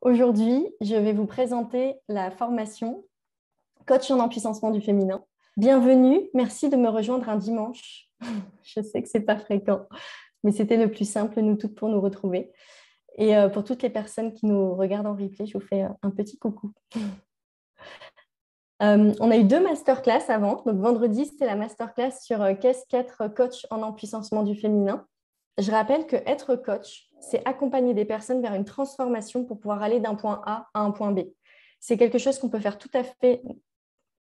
Aujourd'hui, je vais vous présenter la formation Coach en empuissancement du féminin. Bienvenue, merci de me rejoindre un dimanche. Je sais que ce n'est pas fréquent, mais c'était le plus simple, nous toutes, pour nous retrouver. Et pour toutes les personnes qui nous regardent en replay, je vous fais un petit coucou. On a eu 2 masterclass avant. Donc, vendredi, c'était la masterclass sur qu'est-ce qu'être coach en empuissancement du féminin. Je rappelle que être coach, c'est accompagner des personnes vers une transformation pour pouvoir aller d'un point A à un point B. C'est quelque chose qu'on peut faire tout à fait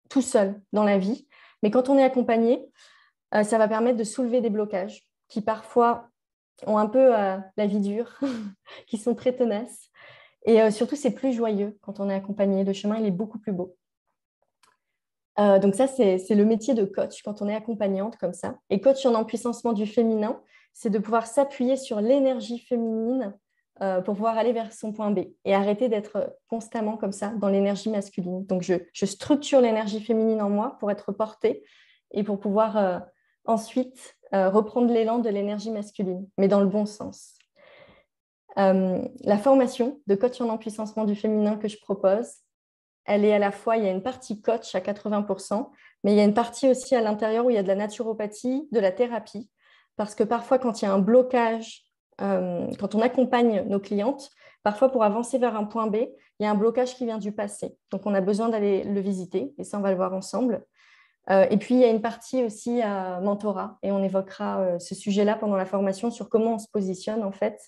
tout seul dans la vie. Mais quand on est accompagné, ça va permettre de soulever des blocages qui parfois ont un peu la vie dure, qui sont très tenaces. Et surtout, c'est plus joyeux quand on est accompagné. Le chemin, il est beaucoup plus beau. Donc ça, c'est le métier de coach quand on est accompagnante comme ça. Et coach en empuissancement du féminin, c'est de pouvoir s'appuyer sur l'énergie féminine pour pouvoir aller vers son point B et arrêter d'être constamment comme ça dans l'énergie masculine. Donc, je structure l'énergie féminine en moi pour être portée et pour pouvoir ensuite reprendre l'élan de l'énergie masculine, mais dans le bon sens. La formation de coach en empuissancement du féminin que je propose, elle est à la fois, il y a une partie coach à 80%, mais il y a une partie aussi à l'intérieur où il y a de la naturopathie, de la thérapie, parce que parfois, quand il y a un blocage, quand on accompagne nos clientes, parfois pour avancer vers un point B, il y a un blocage qui vient du passé. Donc, on a besoin d'aller le visiter, et ça, on va le voir ensemble. Et puis, il y a une partie aussi mentorat, et on évoquera ce sujet-là pendant la formation sur comment on se positionne, en fait,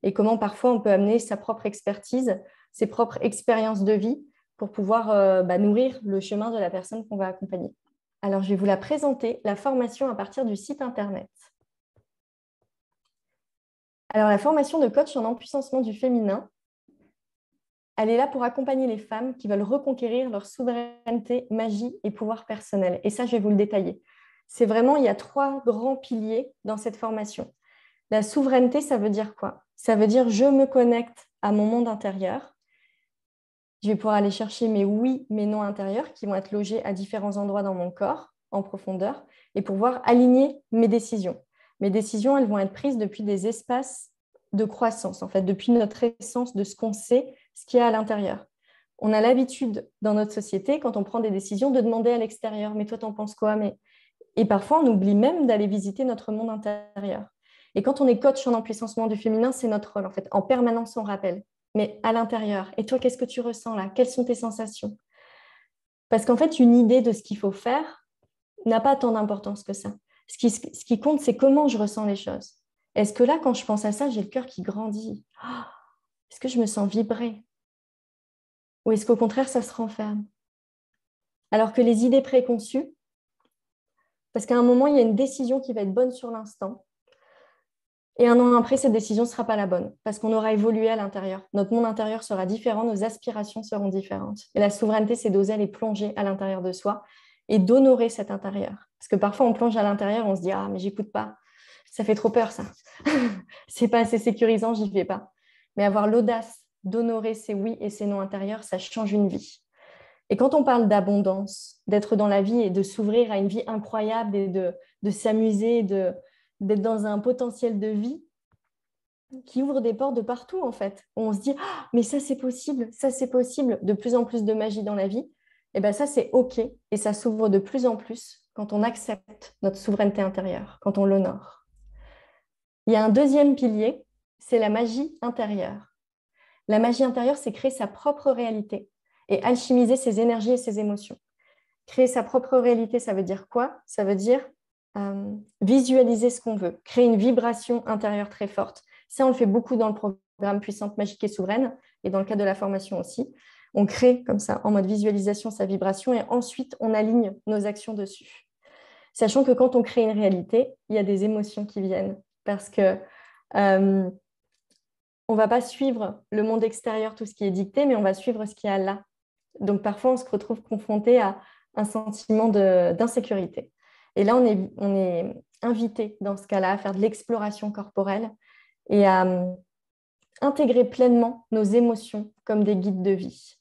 et comment parfois on peut amener sa propre expertise, ses propres expériences de vie, pour pouvoir nourrir le chemin de la personne qu'on va accompagner. Alors, je vais vous la présenter, la formation à partir du site internet. Alors, la formation de coach en empuissancement du féminin, elle est là pour accompagner les femmes qui veulent reconquérir leur souveraineté, magie et pouvoir personnel. Et ça, je vais vous le détailler. C'est vraiment, il y a 3 grands piliers dans cette formation. La souveraineté, ça veut dire quoi? Ça veut dire je me connecte à mon monde intérieur. Je vais pouvoir aller chercher mes oui, mes non intérieurs qui vont être logés à différents endroits dans mon corps, en profondeur, et pouvoir aligner mes décisions. Mes décisions, elles vont être prises depuis des espaces de croissance, en fait, depuis notre essence de ce qu'on sait, ce qu'il y a à l'intérieur. On a l'habitude dans notre société, quand on prend des décisions, de demander à l'extérieur, mais toi, t'en penses quoi? Et parfois, on oublie même d'aller visiter notre monde intérieur. Et quand on est coach en empuissancement du féminin, c'est notre rôle, en fait. En permanence, on rappelle. Mais à l'intérieur. Et toi, qu'est-ce que tu ressens là? Quelles sont tes sensations? Parce qu'en fait, une idée de ce qu'il faut faire n'a pas tant d'importance que ça. Ce qui compte, c'est comment je ressens les choses. Est-ce que là, quand je pense à ça, j'ai le cœur qui grandit? Est-ce que je me sens vibrer? Ou est-ce qu'au contraire, ça se renferme? Alors que les idées préconçues, parce qu'à un moment, il y a une décision qui va être bonne sur l'instant, et un an après, cette décision ne sera pas la bonne parce qu'on aura évolué à l'intérieur. Notre monde intérieur sera différent, nos aspirations seront différentes. Et la souveraineté, c'est d'oser aller plonger à l'intérieur de soi et d'honorer cet intérieur. Parce que parfois, on plonge à l'intérieur, on se dit « Ah, mais j'écoute pas. Ça fait trop peur, ça. C'est pas assez sécurisant, j'y vais pas. » Mais avoir l'audace d'honorer ses oui et ses non intérieurs, ça change une vie. Et quand on parle d'abondance, d'être dans la vie et de s'ouvrir à une vie incroyable et de s'amuser, d'être dans un potentiel de vie qui ouvre des portes de partout, en fait. On se dit, ah, mais ça, c'est possible, de plus en plus de magie dans la vie. Et bien ça, c'est OK. Et ça s'ouvre de plus en plus quand on accepte notre souveraineté intérieure, quand on l'honore. Il y a un deuxième pilier, c'est la magie intérieure. La magie intérieure, c'est créer sa propre réalité et alchimiser ses énergies et ses émotions. Créer sa propre réalité, ça veut dire quoi? Ça veut dire visualiser ce qu'on veut, créer une vibration intérieure très forte. Ça, on le fait beaucoup dans le programme Puissante, Magique et Souveraine et dans le cadre de la formation aussi. On crée comme ça, en mode visualisation, sa vibration et ensuite, on aligne nos actions dessus. Sachant que quand on crée une réalité, il y a des émotions qui viennent parce que on ne va pas suivre le monde extérieur, tout ce qui est dicté, mais on va suivre ce qu'il y a là. Donc, parfois, on se retrouve confronté à un sentiment d'insécurité. Et là, on est invité, dans ce cas-là, à faire de l'exploration corporelle et à intégrer pleinement nos émotions comme des guides de vie,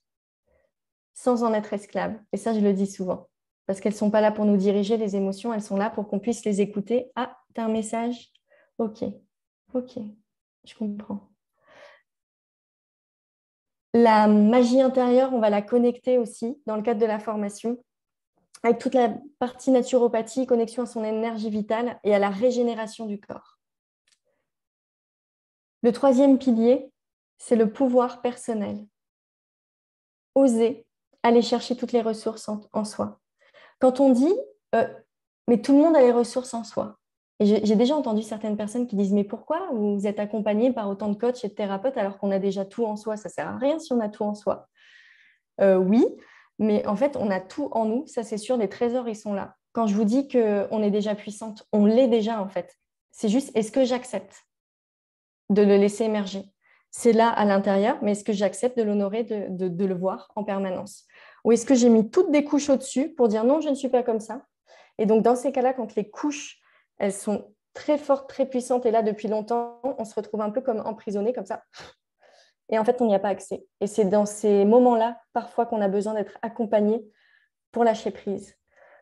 sans en être esclave. Et ça, je le dis souvent, parce qu'elles ne sont pas là pour nous diriger, les émotions, elles sont là pour qu'on puisse les écouter. Ah, tu as un message? Ok, je comprends. La magie intérieure, on va la connecter aussi dans le cadre de la formation avec toute la partie naturopathie, connexion à son énergie vitale et à la régénération du corps. Le troisième pilier, c'est le pouvoir personnel. Oser aller chercher toutes les ressources en soi. Quand on dit mais tout le monde a les ressources en soi. Et j'ai déjà entendu certaines personnes qui disent mais pourquoi vous êtes accompagné par autant de coachs et de thérapeutes alors qu'on a déjà tout en soi? Ça ne sert à rien si on a tout en soi. Oui, mais en fait, on a tout en nous. Ça, c'est sûr, les trésors, ils sont là. Quand je vous dis qu'on est déjà puissante, on l'est déjà en fait. C'est juste, est-ce que j'accepte de le laisser émerger? C'est là à l'intérieur, mais est-ce que j'accepte de l'honorer, de le voir en permanence? Ou est-ce que j'ai mis toutes des couches au-dessus pour dire non, je ne suis pas comme ça? Et donc, dans ces cas-là, quand les couches, elles sont très fortes, très puissantes, et là, depuis longtemps, on se retrouve un peu comme emprisonné, comme ça. Et en fait, on n'y a pas accès. Et c'est dans ces moments-là, parfois, qu'on a besoin d'être accompagné pour lâcher prise.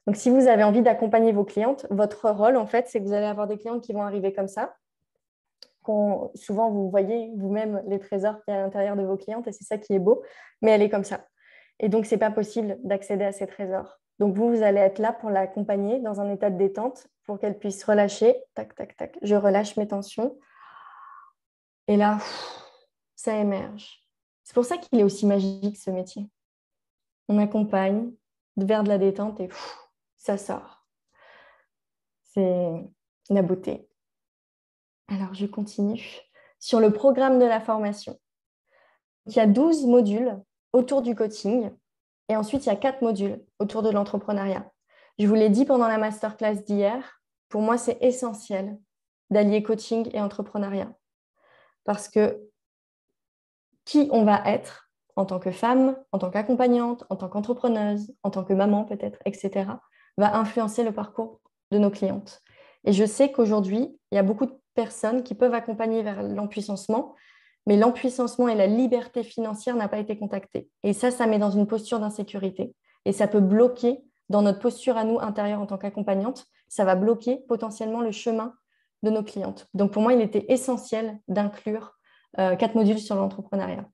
Donc, si vous avez envie d'accompagner vos clientes, votre rôle, en fait, c'est que vous allez avoir des clientes qui vont arriver comme ça. Souvent, vous voyez vous-même les trésors qu'il y a à l'intérieur de vos clientes, et c'est ça qui est beau, mais elle est comme ça. Et donc, ce n'est pas possible d'accéder à ces trésors. Donc, vous allez être là pour l'accompagner dans un état de détente pour qu'elle puisse relâcher. Tac, tac, tac. Je relâche mes tensions. Et là, ça émerge. C'est pour ça qu'il est aussi magique, ce métier. On accompagne vers de la détente et ça sort. C'est la beauté. Alors, je continue. Sur le programme de la formation, il y a 12 modules autour du coaching et ensuite, il y a 4 modules autour de l'entrepreneuriat. Je vous l'ai dit pendant la masterclass d'hier, pour moi, c'est essentiel d'allier coaching et entrepreneuriat parce que qui on va être en tant que femme, en tant qu'accompagnante, en tant qu'entrepreneuse, en tant que maman peut-être, etc., va influencer le parcours de nos clientes. Et je sais qu'aujourd'hui, il y a beaucoup de personnes qui peuvent accompagner vers l'empuissancement, mais l'empuissancement et la liberté financière n'a pas été contactée. Et ça met dans une posture d'insécurité. Et ça peut bloquer dans notre posture à nous intérieure en tant qu'accompagnante, ça va bloquer potentiellement le chemin de nos clientes. Donc pour moi, il était essentiel d'inclure 4 modules sur l'entrepreneuriat.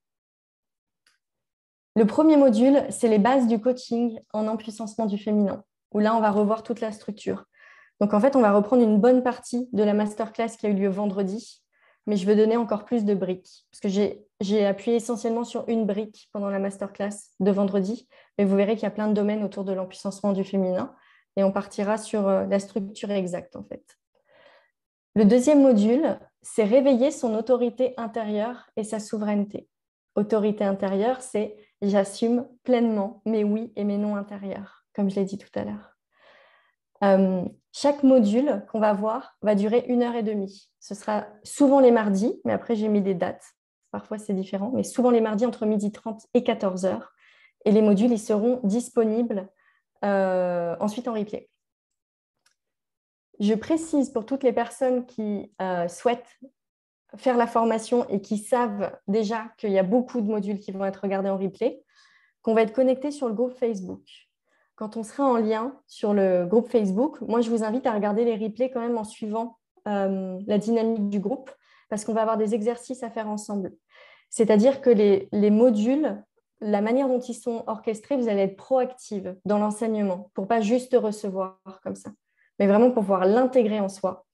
Le premier module, c'est les bases du coaching en empuissancement du féminin, où là, on va revoir toute la structure. Donc, en fait, on va reprendre une bonne partie de la masterclass qui a eu lieu vendredi, mais je veux donner encore plus de briques, parce que j'ai appuyé essentiellement sur une brique pendant la masterclass de vendredi, mais vous verrez qu'il y a plein de domaines autour de l'empuissancement du féminin, et on partira sur la structure exacte, en fait. Le deuxième module, c'est réveiller son autorité intérieure et sa souveraineté. Autorité intérieure, c'est j'assume pleinement mes oui et mes non intérieurs, comme je l'ai dit tout à l'heure. Chaque module qu'on va voir va durer 1h30. Ce sera souvent les mardis, mais après j'ai mis des dates. Parfois c'est différent, mais souvent les mardis entre 12h30 et 14h. Et les modules, ils seront disponibles ensuite en replay. Je précise pour toutes les personnes qui souhaitent faire la formation et qui savent déjà qu'il y a beaucoup de modules qui vont être regardés en replay, qu'on va être connecté sur le groupe Facebook. Quand on sera en lien sur le groupe Facebook, moi, je vous invite à regarder les replays quand même en suivant la dynamique du groupe parce qu'on va avoir des exercices à faire ensemble. C'est-à-dire que les modules, la manière dont ils sont orchestrés, vous allez être proactive dans l'enseignement pour pas juste recevoir comme ça, mais vraiment pour pouvoir l'intégrer en soi.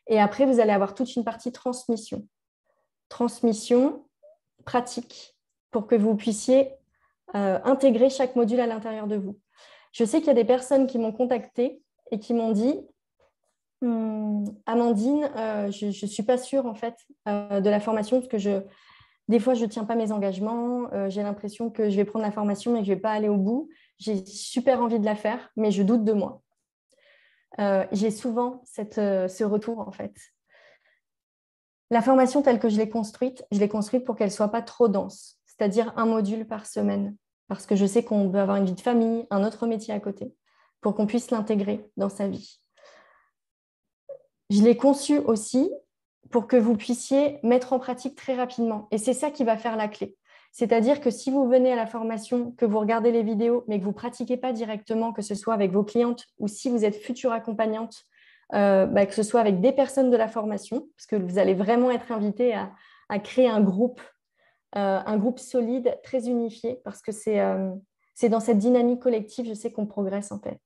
Et après, vous allez avoir toute une partie transmission. Transmission pratique pour que vous puissiez intégrer chaque module à l'intérieur de vous. Je sais qu'il y a des personnes qui m'ont contactée et qui m'ont dit Amandine, je ne suis pas sûre en fait de la formation parce que des fois, je ne tiens pas mes engagements. J'ai l'impression que je vais prendre la formation mais que je ne vais pas aller au bout. J'ai super envie de la faire, mais je doute de moi. J'ai souvent ce retour en fait. La formation telle que je l'ai construite pour qu'elle ne soit pas trop dense, c'est-à-dire un module par semaine, parce que je sais qu'on peut avoir une vie de famille, un autre métier à côté, pour qu'on puisse l'intégrer dans sa vie. Je l'ai conçue aussi pour que vous puissiez mettre en pratique très rapidement, et c'est ça qui va faire la clé. C'est-à-dire que si vous venez à la formation, que vous regardez les vidéos, mais que vous ne pratiquez pas directement, que ce soit avec vos clientes ou si vous êtes future accompagnante, que ce soit avec des personnes de la formation, parce que vous allez vraiment être invité à créer un groupe un groupe solide, très unifié, parce que c'est dans cette dynamique collective, je sais qu'on progresse en fait.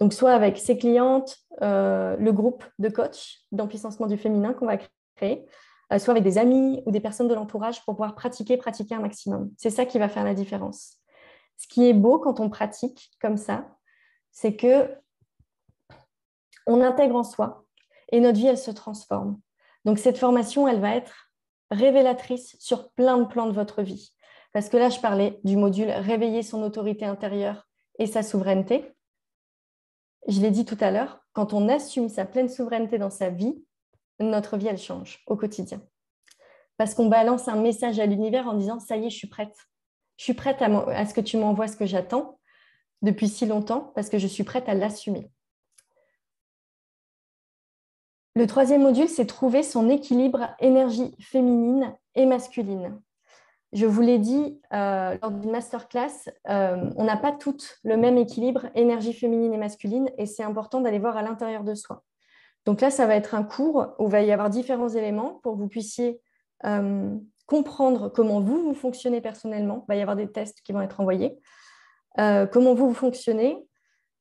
Donc, soit avec ses clientes, le groupe de coach d'empuissancement du féminin qu'on va créer, soit avec des amis ou des personnes de l'entourage pour pouvoir pratiquer un maximum. C'est ça qui va faire la différence. Ce qui est beau quand on pratique comme ça, c'est que on intègre en soi et notre vie, elle se transforme. Donc, cette formation, elle va être révélatrice sur plein de plans de votre vie. Parce que là, je parlais du module réveiller son autorité intérieure et sa souveraineté. Je l'ai dit tout à l'heure, quand on assume sa pleine souveraineté dans sa vie, notre vie, elle change au quotidien. Parce qu'on balance un message à l'univers en disant « ça y est, je suis prête. Je suis prête à ce que tu m'envoies ce que j'attends depuis si longtemps parce que je suis prête à l'assumer. » Le troisième module, c'est trouver son équilibre énergie féminine et masculine. Je vous l'ai dit lors d'une masterclass, on n'a pas toutes le même équilibre énergie féminine et masculine et c'est important d'aller voir à l'intérieur de soi. Donc là, ça va être un cours où il va y avoir différents éléments pour que vous puissiez comprendre comment vous fonctionnez personnellement. Il va y avoir des tests qui vont être envoyés. Comment vous fonctionnez,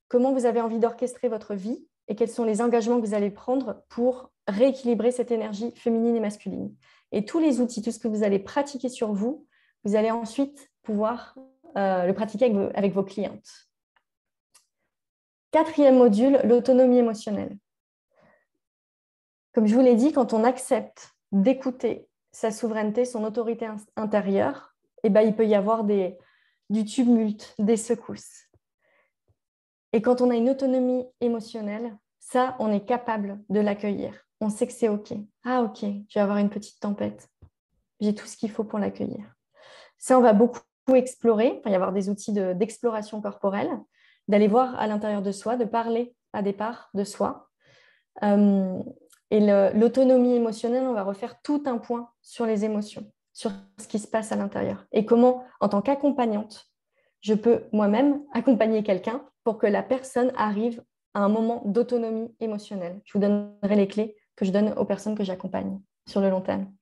comment vous avez envie d'orchestrer votre vie et quels sont les engagements que vous allez prendre pour rééquilibrer cette énergie féminine et masculine. Et tous les outils, tout ce que vous allez pratiquer sur vous, vous allez ensuite pouvoir le pratiquer avec vos clientes. Quatrième module, l'autonomie émotionnelle. Comme je vous l'ai dit, quand on accepte d'écouter sa souveraineté, son autorité intérieure, eh ben, il peut y avoir du tumulte, des secousses. Et quand on a une autonomie émotionnelle, ça, on est capable de l'accueillir. On sait que c'est OK. Ah, OK, je vais avoir une petite tempête. J'ai tout ce qu'il faut pour l'accueillir. Ça, on va beaucoup explorer. Il va y avoir des outils d'exploration corporelle, d'aller voir à l'intérieur de soi, de parler à des parts de soi. Et l'autonomie émotionnelle, on va refaire tout un point sur les émotions, sur ce qui se passe à l'intérieur. Et comment, en tant qu'accompagnante, je peux moi-même accompagner quelqu'un pour que la personne arrive à un moment d'autonomie émotionnelle. Je vous donnerai les clés que je donne aux personnes que j'accompagne sur le long terme.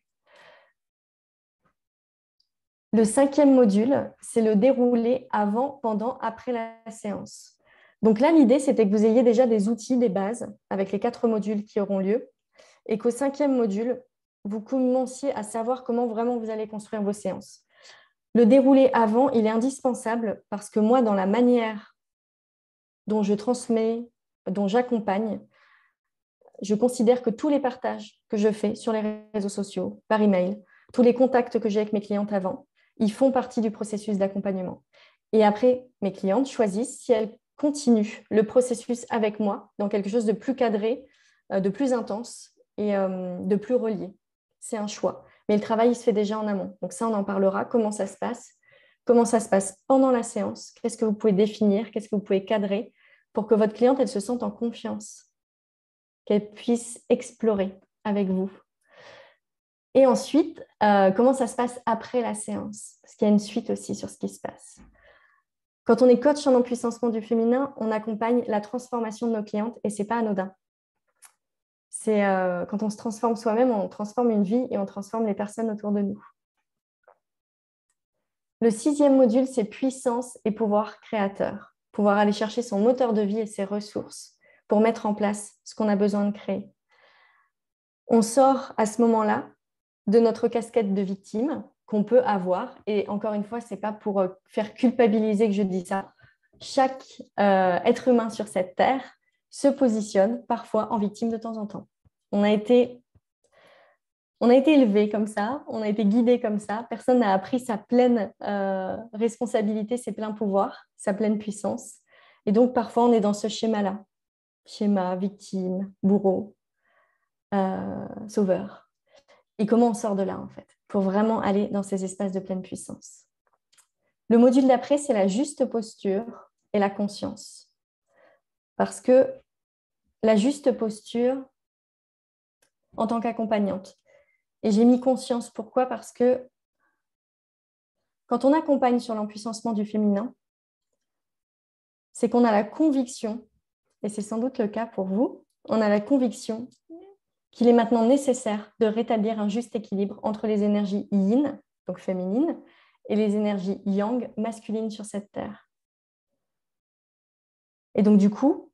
Le cinquième module, c'est le déroulé avant, pendant, après la séance. Donc là, l'idée, c'était que vous ayez déjà des outils, des bases, avec les 4 modules qui auront lieu, et qu'au 5e module, vous commenciez à savoir comment vraiment vous allez construire vos séances. Le déroulé avant, il est indispensable parce que moi, dans la manière dont je transmets, dont j'accompagne, je considère que tous les partages que je fais sur les réseaux sociaux, par email, tous les contacts que j'ai avec mes clientes avant, ils font partie du processus d'accompagnement. Et après, mes clientes choisissent si elles continuent le processus avec moi dans quelque chose de plus cadré, de plus intense et de plus relié. C'est un choix. Mais le travail, il se fait déjà en amont. Donc ça, on en parlera. Comment ça se passe pendant la séance? Qu'est-ce que vous pouvez définir? Qu'est-ce que vous pouvez cadrer pour que votre cliente, elle se sente en confiance, qu'elle puisse explorer avec vous? Et ensuite, comment ça se passe après la séance? Parce qu'il y a une suite aussi sur ce qui se passe. Quand on est coach en empuissancement du féminin, on accompagne la transformation de nos clientes et ce n'est pas anodin. C'est quand on se transforme soi-même, on transforme une vie et on transforme les personnes autour de nous. Le 6e module, c'est puissance et pouvoir créateur. Pouvoir aller chercher son moteur de vie et ses ressources pour mettre en place ce qu'on a besoin de créer. On sort à ce moment-là de notre casquette de victime qu'on peut avoir. Et encore une fois, ce n'est pas pour faire culpabiliser que je dis ça. Chaque être humain sur cette terre se positionne parfois en victime de temps en temps. On a été élevé comme ça, on a été guidé comme ça. Personne n'a appris sa pleine responsabilité, ses pleins pouvoirs, sa pleine puissance. Et donc, parfois, on est dans ce schéma-là. Schéma, victime, bourreau, sauveur. Et comment on sort de là, en fait, pour vraiment aller dans ces espaces de pleine puissance. Le module d'après, c'est la juste posture et la conscience. Parce que la juste posture, en tant qu'accompagnante, et j'ai mis conscience, pourquoi? Parce que quand on accompagne sur l'empuissancement du féminin, c'est qu'on a la conviction, et c'est sans doute le cas pour vous, on a la conviction qu'il est maintenant nécessaire de rétablir un juste équilibre entre les énergies yin donc féminines, et les énergies yang, masculines sur cette terre. Et donc, du coup,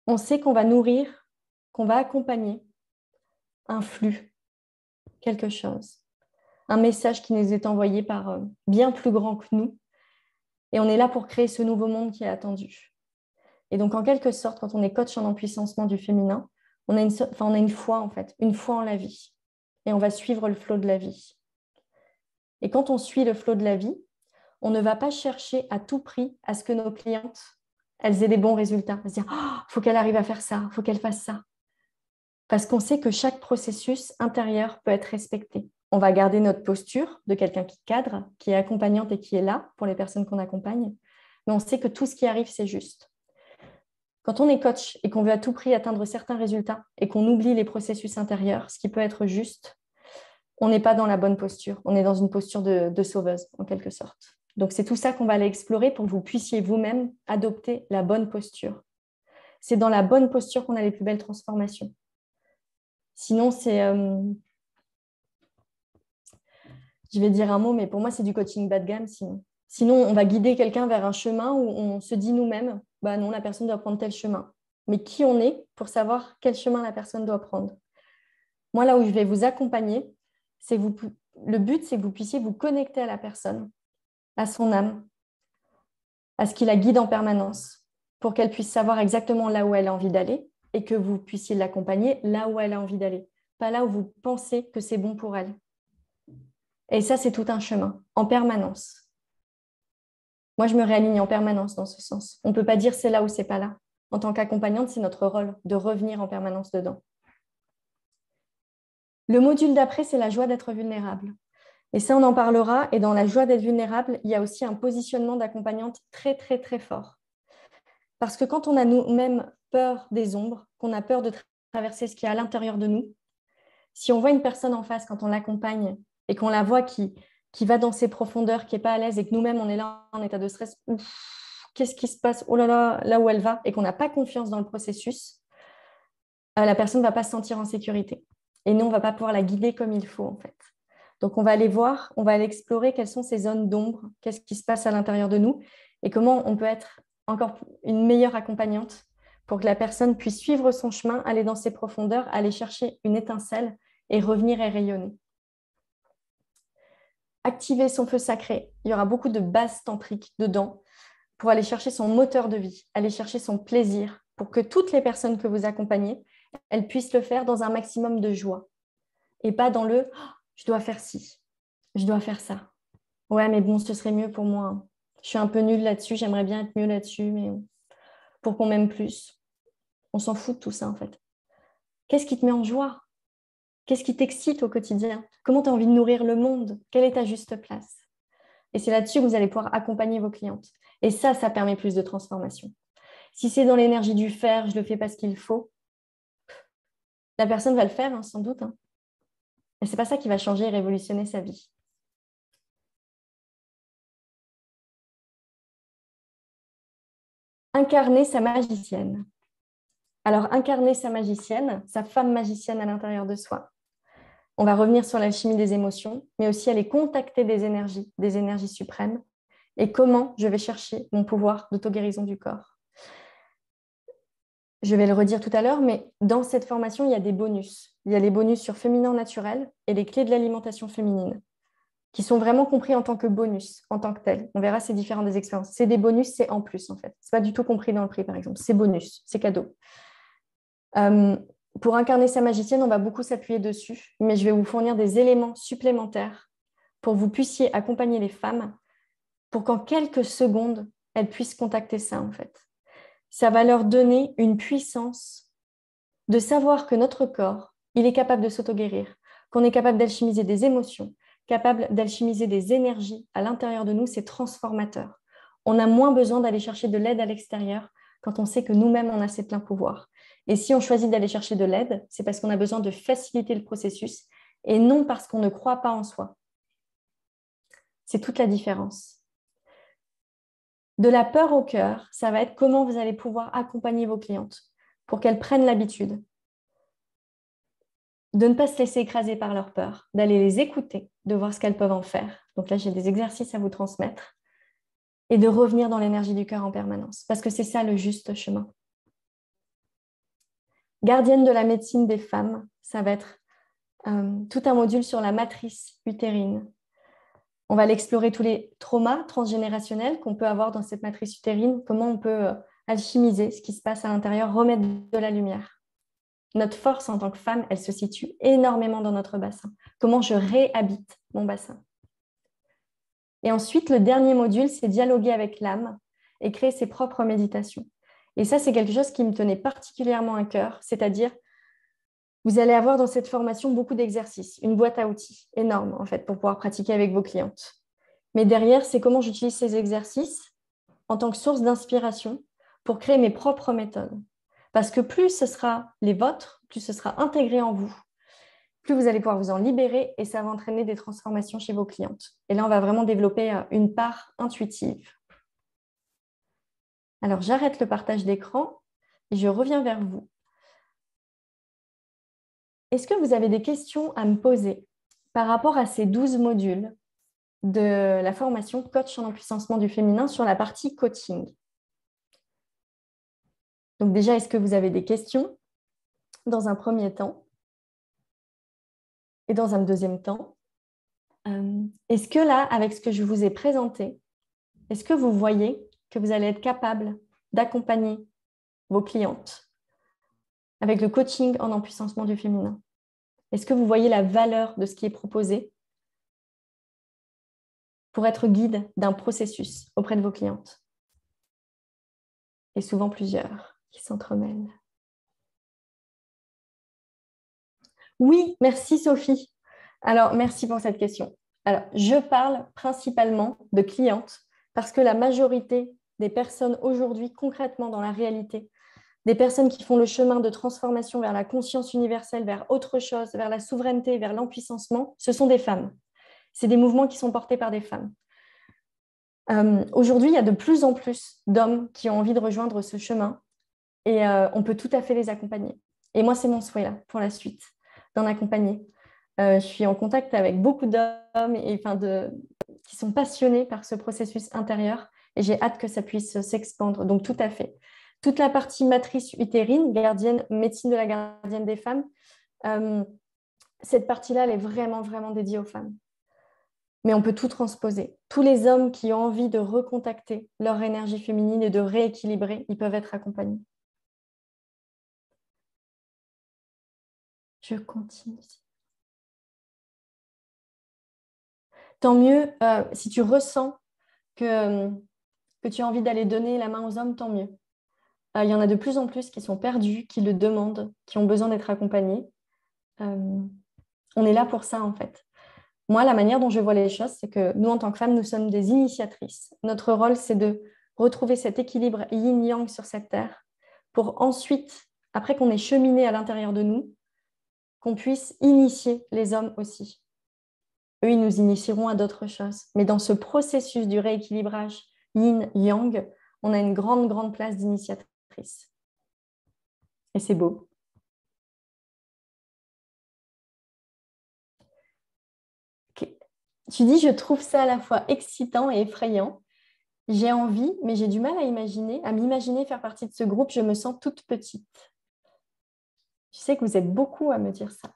on sait qu'on va nourrir, qu'on va accompagner un flux, quelque chose, un message qui nous est envoyé par bien plus grand que nous. Et on est là pour créer ce nouveau monde qui est attendu. Et donc, en quelque sorte, quand on est coach en empuissancement du féminin, on a une foi, en fait, une foi en la vie. Et on va suivre le flot de la vie. Et quand on suit le flot de la vie, on ne va pas chercher à tout prix à ce que nos clientes, elles aient des bons résultats. On va se dire, oh, faut qu'elle arrive à faire ça, il faut qu'elle fasse ça. Parce qu'on sait que chaque processus intérieur peut être respecté. On va garder notre posture de quelqu'un qui cadre, qui est accompagnante et qui est là pour les personnes qu'on accompagne. Mais on sait que tout ce qui arrive, c'est juste. Quand on est coach et qu'on veut à tout prix atteindre certains résultats et qu'on oublie les processus intérieurs, ce qui peut être juste, on n'est pas dans la bonne posture. On est dans une posture de sauveuse, en quelque sorte. Donc, c'est tout ça qu'on va aller explorer pour que vous puissiez vous-même adopter la bonne posture. C'est dans la bonne posture qu'on a les plus belles transformations. Sinon, c'est... je vais dire un mot, mais pour moi, c'est du coaching bas de gamme. Sinon, on va guider quelqu'un vers un chemin où on se dit nous-mêmes, bah non, la personne doit prendre tel chemin. Mais qui on est pour savoir quel chemin la personne doit prendre? Moi, là où je vais vous accompagner, le but, c'est que vous puissiez vous connecter à la personne, à son âme, à ce qui la guide en permanence, pour qu'elle puisse savoir exactement là où elle a envie d'aller et que vous puissiez l'accompagner là où elle a envie d'aller, pas là où vous pensez que c'est bon pour elle. Et ça, c'est tout un chemin, en permanence. Moi, je me réaligne en permanence dans ce sens. On ne peut pas dire c'est là ou c'est pas là. En tant qu'accompagnante, c'est notre rôle de revenir en permanence dedans. Le module d'après, c'est la joie d'être vulnérable. Et ça, on en parlera. Et dans la joie d'être vulnérable, il y a aussi un positionnement d'accompagnante très, très, très fort. Parce que quand on a nous-mêmes peur des ombres, qu'on a peur de traverser ce qui est à l'intérieur de nous, si on voit une personne en face quand on l'accompagne et qu'on la voit qui va dans ses profondeurs, qui n'est pas à l'aise et que nous-mêmes, on est là en état de stress, qu'est-ce qui se passe? Oh là là, là où elle va, et qu'on n'a pas confiance dans le processus, la personne ne va pas se sentir en sécurité. Et nous, on ne va pas pouvoir la guider comme il faut, en fait. Donc, on va aller voir, on va aller explorer quelles sont ces zones d'ombre, qu'est-ce qui se passe à l'intérieur de nous et comment on peut être encore une meilleure accompagnante pour que la personne puisse suivre son chemin, aller dans ses profondeurs, aller chercher une étincelle et revenir et rayonner. Activer son feu sacré. Il y aura beaucoup de bases tantriques dedans pour aller chercher son moteur de vie, aller chercher son plaisir, pour que toutes les personnes que vous accompagnez, elles puissent le faire dans un maximum de joie et pas dans le oh, « je dois faire ci, je dois faire ça ». Ouais, mais bon, ce serait mieux pour moi. Je suis un peu nulle là-dessus, j'aimerais bien être mieux là-dessus, mais pour qu'on m'aime plus. On s'en fout de tout ça, en fait. Qu'est-ce qui te met en joie? Qu'est-ce qui t'excite au quotidien? Comment tu as envie de nourrir le monde? Quelle est ta juste place? Et c'est là-dessus que vous allez pouvoir accompagner vos clientes. Et ça permet plus de transformation. Si c'est dans l'énergie du faire, je le fais parce qu'il faut, la personne va le faire, hein, sans doute. Hein. Et ce n'est pas ça qui va changer et révolutionner sa vie. Incarner sa magicienne. Alors, incarner sa magicienne, sa femme magicienne à l'intérieur de soi. On va revenir sur l'alchimie des émotions, mais aussi aller contacter des énergies suprêmes, et comment je vais chercher mon pouvoir d'auto-guérison du corps. Je vais le redire tout à l'heure, mais dans cette formation, il y a des bonus. Il y a les bonus sur féminin naturel et les clés de l'alimentation féminine, qui sont vraiment compris en tant que bonus, en tant que tel. On verra ces différentes des expériences. C'est des bonus, c'est en plus, en fait. Ce n'est pas du tout compris dans le prix, par exemple. C'est bonus, c'est cadeau. Pour incarner sa magicienne, on va beaucoup s'appuyer dessus, mais je vais vous fournir des éléments supplémentaires pour que vous puissiez accompagner les femmes pour qu'en quelques secondes, elles puissent contacter ça, en fait. Ça va leur donner une puissance de savoir que notre corps, il est capable de s'auto-guérir, qu'on est capable d'alchimiser des émotions, capable d'alchimiser des énergies à l'intérieur de nous, c'est transformateur. On a moins besoin d'aller chercher de l'aide à l'extérieur quand on sait que nous-mêmes, on a ces pleins pouvoirs. Et si on choisit d'aller chercher de l'aide, c'est parce qu'on a besoin de faciliter le processus et non parce qu'on ne croit pas en soi. C'est toute la différence. De la peur au cœur, ça va être comment vous allez pouvoir accompagner vos clientes pour qu'elles prennent l'habitude de ne pas se laisser écraser par leur peur, d'aller les écouter, de voir ce qu'elles peuvent en faire. Donc là, j'ai des exercices à vous transmettre et de revenir dans l'énergie du cœur en permanence, parce que c'est ça le juste chemin. Gardienne de la médecine des femmes, ça va être tout un module sur la matrice utérine. On va l'explorer tous les traumas transgénérationnels qu'on peut avoir dans cette matrice utérine, comment on peut alchimiser ce qui se passe à l'intérieur, remettre de la lumière. Notre force en tant que femme, elle se situe énormément dans notre bassin. Comment je réhabite mon bassin. Et ensuite, le dernier module, c'est dialoguer avec l'âme et créer ses propres méditations. Et ça, c'est quelque chose qui me tenait particulièrement à cœur, c'est-à-dire, vous allez avoir dans cette formation beaucoup d'exercices, une boîte à outils énorme, en fait, pour pouvoir pratiquer avec vos clientes. Mais derrière, c'est comment j'utilise ces exercices en tant que source d'inspiration pour créer mes propres méthodes. Parce que plus ce sera les vôtres, plus ce sera intégré en vous, plus vous allez pouvoir vous en libérer et ça va entraîner des transformations chez vos clientes. Et là, on va vraiment développer une part intuitive. Alors, j'arrête le partage d'écran et je reviens vers vous. Est-ce que vous avez des questions à me poser par rapport à ces 12 modules de la formation Coach en empuissancement du féminin sur la partie coaching? Donc déjà, est-ce que vous avez des questions dans un premier temps? Et dans un deuxième temps, est-ce que là, avec ce que je vous ai présenté, est-ce que vous voyez que vous allez être capable d'accompagner vos clientes avec le coaching en empuissancement du féminin? Est-ce que vous voyez la valeur de ce qui est proposé pour être guide d'un processus auprès de vos clientes? Et souvent plusieurs qui s'entremêlent. Oui, merci Sophie. Alors, merci pour cette question. Alors, je parle principalement de clientes parce que la majorité des personnes aujourd'hui, concrètement dans la réalité, des personnes qui font le chemin de transformation vers la conscience universelle, vers autre chose, vers la souveraineté, vers l'empuissancement, ce sont des femmes. C'est des mouvements qui sont portés par des femmes. Aujourd'hui, il y a de plus en plus d'hommes qui ont envie de rejoindre ce chemin et on peut tout à fait les accompagner. Et moi, c'est mon souhait là, pour la suite, d'en accompagner. Je suis en contact avec beaucoup d'hommes qui sont passionnés par ce processus intérieur et j'ai hâte que ça puisse s'expandre. Donc, tout à fait. Toute la partie matrice utérine, médecine de la gardienne des femmes, cette partie-là, elle est vraiment, vraiment dédiée aux femmes. Mais on peut tout transposer. Tous les hommes qui ont envie de recontacter leur énergie féminine et de rééquilibrer, ils peuvent être accompagnés. Je continue. Tant mieux, si tu ressens que tu as envie d'aller donner la main aux hommes, tant mieux. Il y en a de plus en plus qui sont perdus, qui le demandent, qui ont besoin d'être accompagnés. On est là pour ça, en fait. Moi, la manière dont je vois les choses, c'est que nous, en tant que femmes, nous sommes des initiatrices. Notre rôle, c'est de retrouver cet équilibre yin-yang sur cette terre pour ensuite, après qu'on ait cheminé à l'intérieur de nous, qu'on puisse initier les hommes aussi. Eux, ils nous initieront à d'autres choses. Mais dans ce processus du rééquilibrage yin-yang, on a une grande, grande place d'initiatrice. Et c'est beau. Okay. Tu dis, je trouve ça à la fois excitant et effrayant. J'ai envie, mais j'ai du mal à m'imaginer faire partie de ce groupe. Je me sens toute petite. Je sais que vous êtes beaucoup à me dire ça.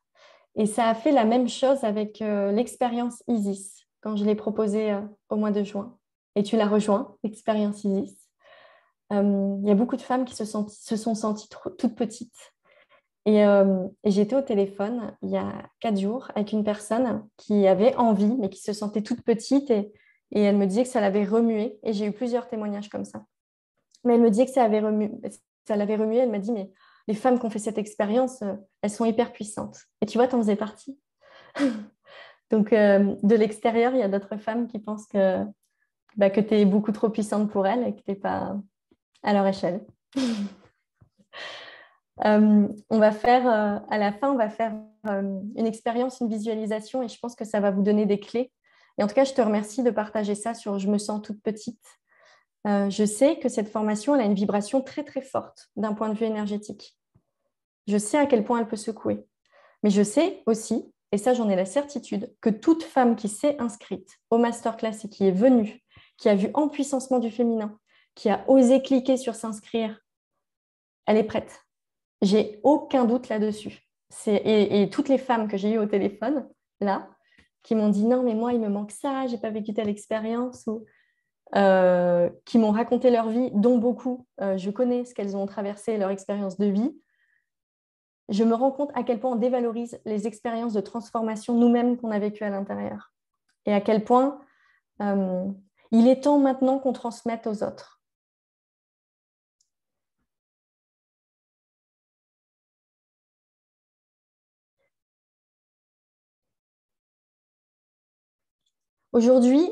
Et ça a fait la même chose avec l'expérience Isis, quand je l'ai proposée au mois de juin. Et tu l'as rejoint, l'expérience Isis. Il y a beaucoup de femmes qui se sont senties toutes petites. Et j'étais au téléphone il y a 4 jours avec une personne qui avait envie, mais qui se sentait toute petite. Et elle me disait que ça l'avait remuée. Et j'ai eu plusieurs témoignages comme ça. Mais elle me disait que ça l'avait remuée. Elle m'a dit, mais les femmes qui ont fait cette expérience, elles sont hyper puissantes. Et tu vois, tu en faisais partie. Donc, de l'extérieur, il y a d'autres femmes qui pensent que tu es beaucoup trop puissante pour elles et que tu n'es pas à leur échelle. On va faire, à la fin, on va faire une expérience, une visualisation et je pense que ça va vous donner des clés. Et en tout cas, je te remercie de partager ça sur « Je me sens toute petite ». Je sais que cette formation, elle a une vibration très, très forte d'un point de vue énergétique. Je sais à quel point elle peut secouer. Mais je sais aussi, et ça j'en ai la certitude, que toute femme qui s'est inscrite au masterclass et qui est venue, qui a vu empuissancement du féminin, qui a osé cliquer sur s'inscrire, elle est prête. J'ai aucun doute là-dessus. Et toutes les femmes que j'ai eues au téléphone, là, qui m'ont dit non, mais moi, il me manque ça, j'ai pas vécu telle expérience, ou qui m'ont raconté leur vie, dont beaucoup, je connais ce qu'elles ont traversé, leur expérience de vie. Je me rends compte à quel point on dévalorise les expériences de transformation nous-mêmes qu'on a vécues à l'intérieur. Et à quel point il est temps maintenant qu'on transmette aux autres. Aujourd'hui,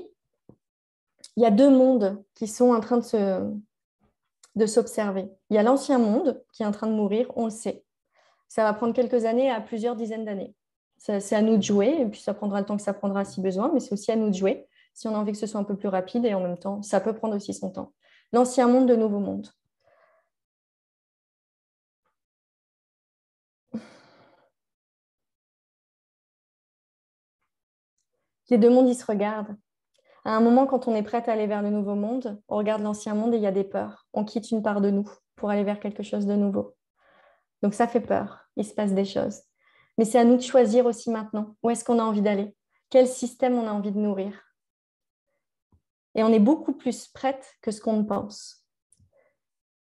il y a deux mondes qui sont en train de s'observer. Il y a l'ancien monde qui est en train de mourir, on le sait. Ça va prendre quelques années à plusieurs dizaines d'années. C'est à nous de jouer, et puis ça prendra le temps que ça prendra si besoin, mais c'est aussi à nous de jouer, si on a envie que ce soit un peu plus rapide, et en même temps, ça peut prendre aussi son temps. L'ancien monde, le nouveau monde. Les deux mondes, ils se regardent. À un moment, quand on est prête à aller vers le nouveau monde, on regarde l'ancien monde et il y a des peurs. On quitte une part de nous pour aller vers quelque chose de nouveau. Donc ça fait peur, il se passe des choses. Mais c'est à nous de choisir aussi maintenant où est-ce qu'on a envie d'aller, quel système on a envie de nourrir. Et on est beaucoup plus prête que ce qu'on ne pense.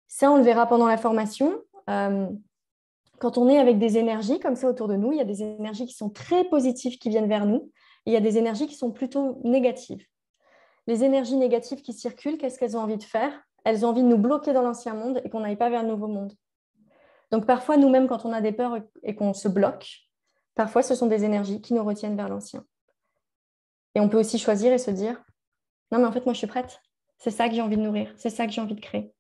Ça, on le verra pendant la formation. Quand on est avec des énergies comme ça autour de nous, il y a des énergies qui sont très positives qui viennent vers nous, et il y a des énergies qui sont plutôt négatives. Les énergies négatives qui circulent, qu'est-ce qu'elles ont envie de faire? Elles ont envie de nous bloquer dans l'ancien monde et qu'on n'aille pas vers le nouveau monde. Donc parfois, nous-mêmes, quand on a des peurs et qu'on se bloque, parfois ce sont des énergies qui nous retiennent vers l'ancien. Et on peut aussi choisir et se dire, non mais en fait, moi je suis prête. C'est ça que j'ai envie de nourrir, c'est ça que j'ai envie de créer.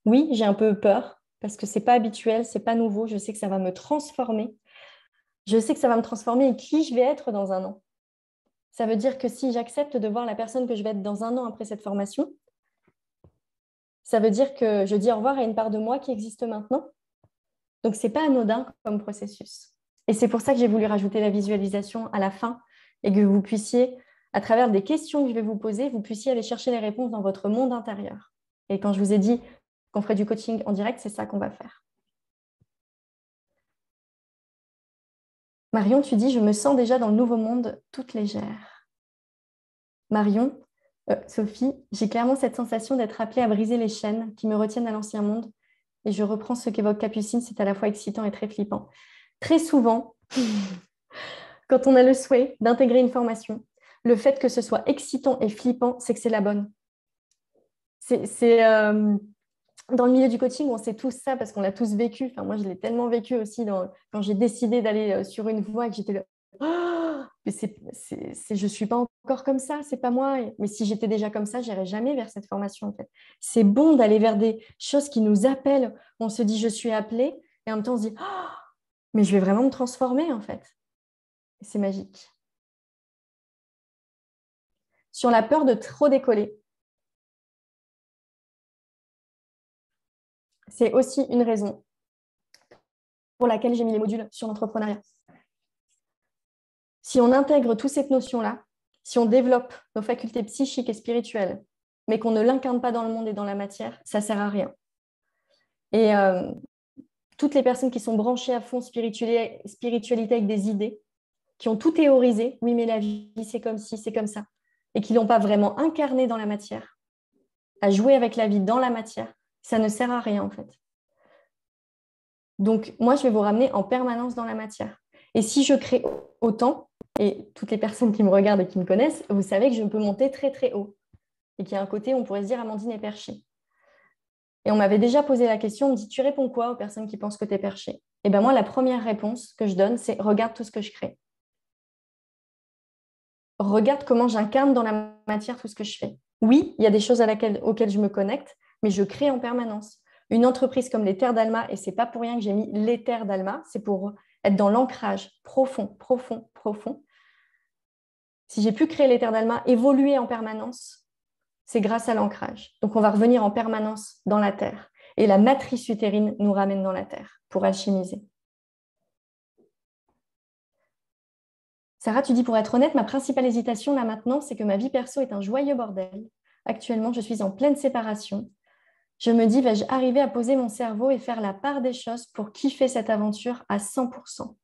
Oui, j'ai un peu peur parce que c'est pas habituel, c'est pas nouveau. Je sais que ça va me transformer. Je sais que ça va me transformer et qui je vais être dans un an. Ça veut dire que si j'accepte de voir la personne que je vais être dans un an après cette formation, ça veut dire que je dis au revoir à une part de moi qui existe maintenant. Donc, ce n'est pas anodin comme processus. Et c'est pour ça que j'ai voulu rajouter la visualisation à la fin et que vous puissiez, à travers des questions que je vais vous poser, vous puissiez aller chercher les réponses dans votre monde intérieur. Et quand je vous ai dit qu'on ferait du coaching en direct, c'est ça qu'on va faire. Marion, tu dis, je me sens déjà dans le nouveau monde toute légère. Marion, Sophie, j'ai clairement cette sensation d'être appelée à briser les chaînes qui me retiennent à l'ancien monde. Et je reprends ce qu'évoque Capucine, c'est à la fois excitant et très flippant. Très souvent, quand on a le souhait d'intégrer une formation, le fait que ce soit excitant et flippant, c'est que c'est la bonne. Dans le milieu du coaching, on sait tous ça parce qu'on l'a tous vécu. Enfin, moi, je l'ai tellement vécu aussi quand j'ai décidé d'aller sur une voie et que j'étais là. Oh, mais je ne suis pas encore comme ça, c'est pas moi. Mais si j'étais déjà comme ça, je n'irais jamais vers cette formation. En fait. C'est bon d'aller vers des choses qui nous appellent. On se dit, je suis appelée. Et en même temps, on se dit, oh, mais je vais vraiment me transformer, en fait. Et c'est magique. Sur la peur de trop décoller, c'est aussi une raison pour laquelle j'ai mis les modules sur l'entrepreneuriat. Si on intègre toutes ces notions-là, si on développe nos facultés psychiques et spirituelles, mais qu'on ne l'incarne pas dans le monde et dans la matière, ça ne sert à rien. Et toutes les personnes qui sont branchées à fond spiritualité avec des idées, qui ont tout théorisé, oui, mais la vie, c'est comme ci, c'est comme ça, et qui ne l'ont pas vraiment incarné dans la matière, à jouer avec la vie dans la matière, ça ne sert à rien en fait. Donc, moi, je vais vous ramener en permanence dans la matière. Et si je crée autant, et toutes les personnes qui me regardent et qui me connaissent, vous savez que je peux monter très, très haut. Et qu'il y a un côté où on pourrait se dire Amandine est perchée. Et on m'avait déjà posé la question, on me dit, tu réponds quoi aux personnes qui pensent que tu es perchée? Et bien moi, la première réponse que je donne, c'est regarde tout ce que je crée. Regarde comment j'incarne dans la matière tout ce que je fais. Oui, il y a des choses auxquelles je me connecte, mais je crée en permanence. Une entreprise comme les Terres d'Alma, et ce n'est pas pour rien que j'ai mis les Terres d'Alma, c'est pour être dans l'ancrage profond, profond, profond. Si j'ai pu créer les Terres d'Alma, évoluer en permanence, c'est grâce à l'ancrage. Donc, on va revenir en permanence dans la Terre. Et la matrice utérine nous ramène dans la Terre pour alchimiser. Sarah, tu dis, pour être honnête, ma principale hésitation là maintenant, c'est que ma vie perso est un joyeux bordel. Actuellement, je suis en pleine séparation. Je me dis, vais-je arriver à poser mon cerveau et faire la part des choses pour kiffer cette aventure à 100%?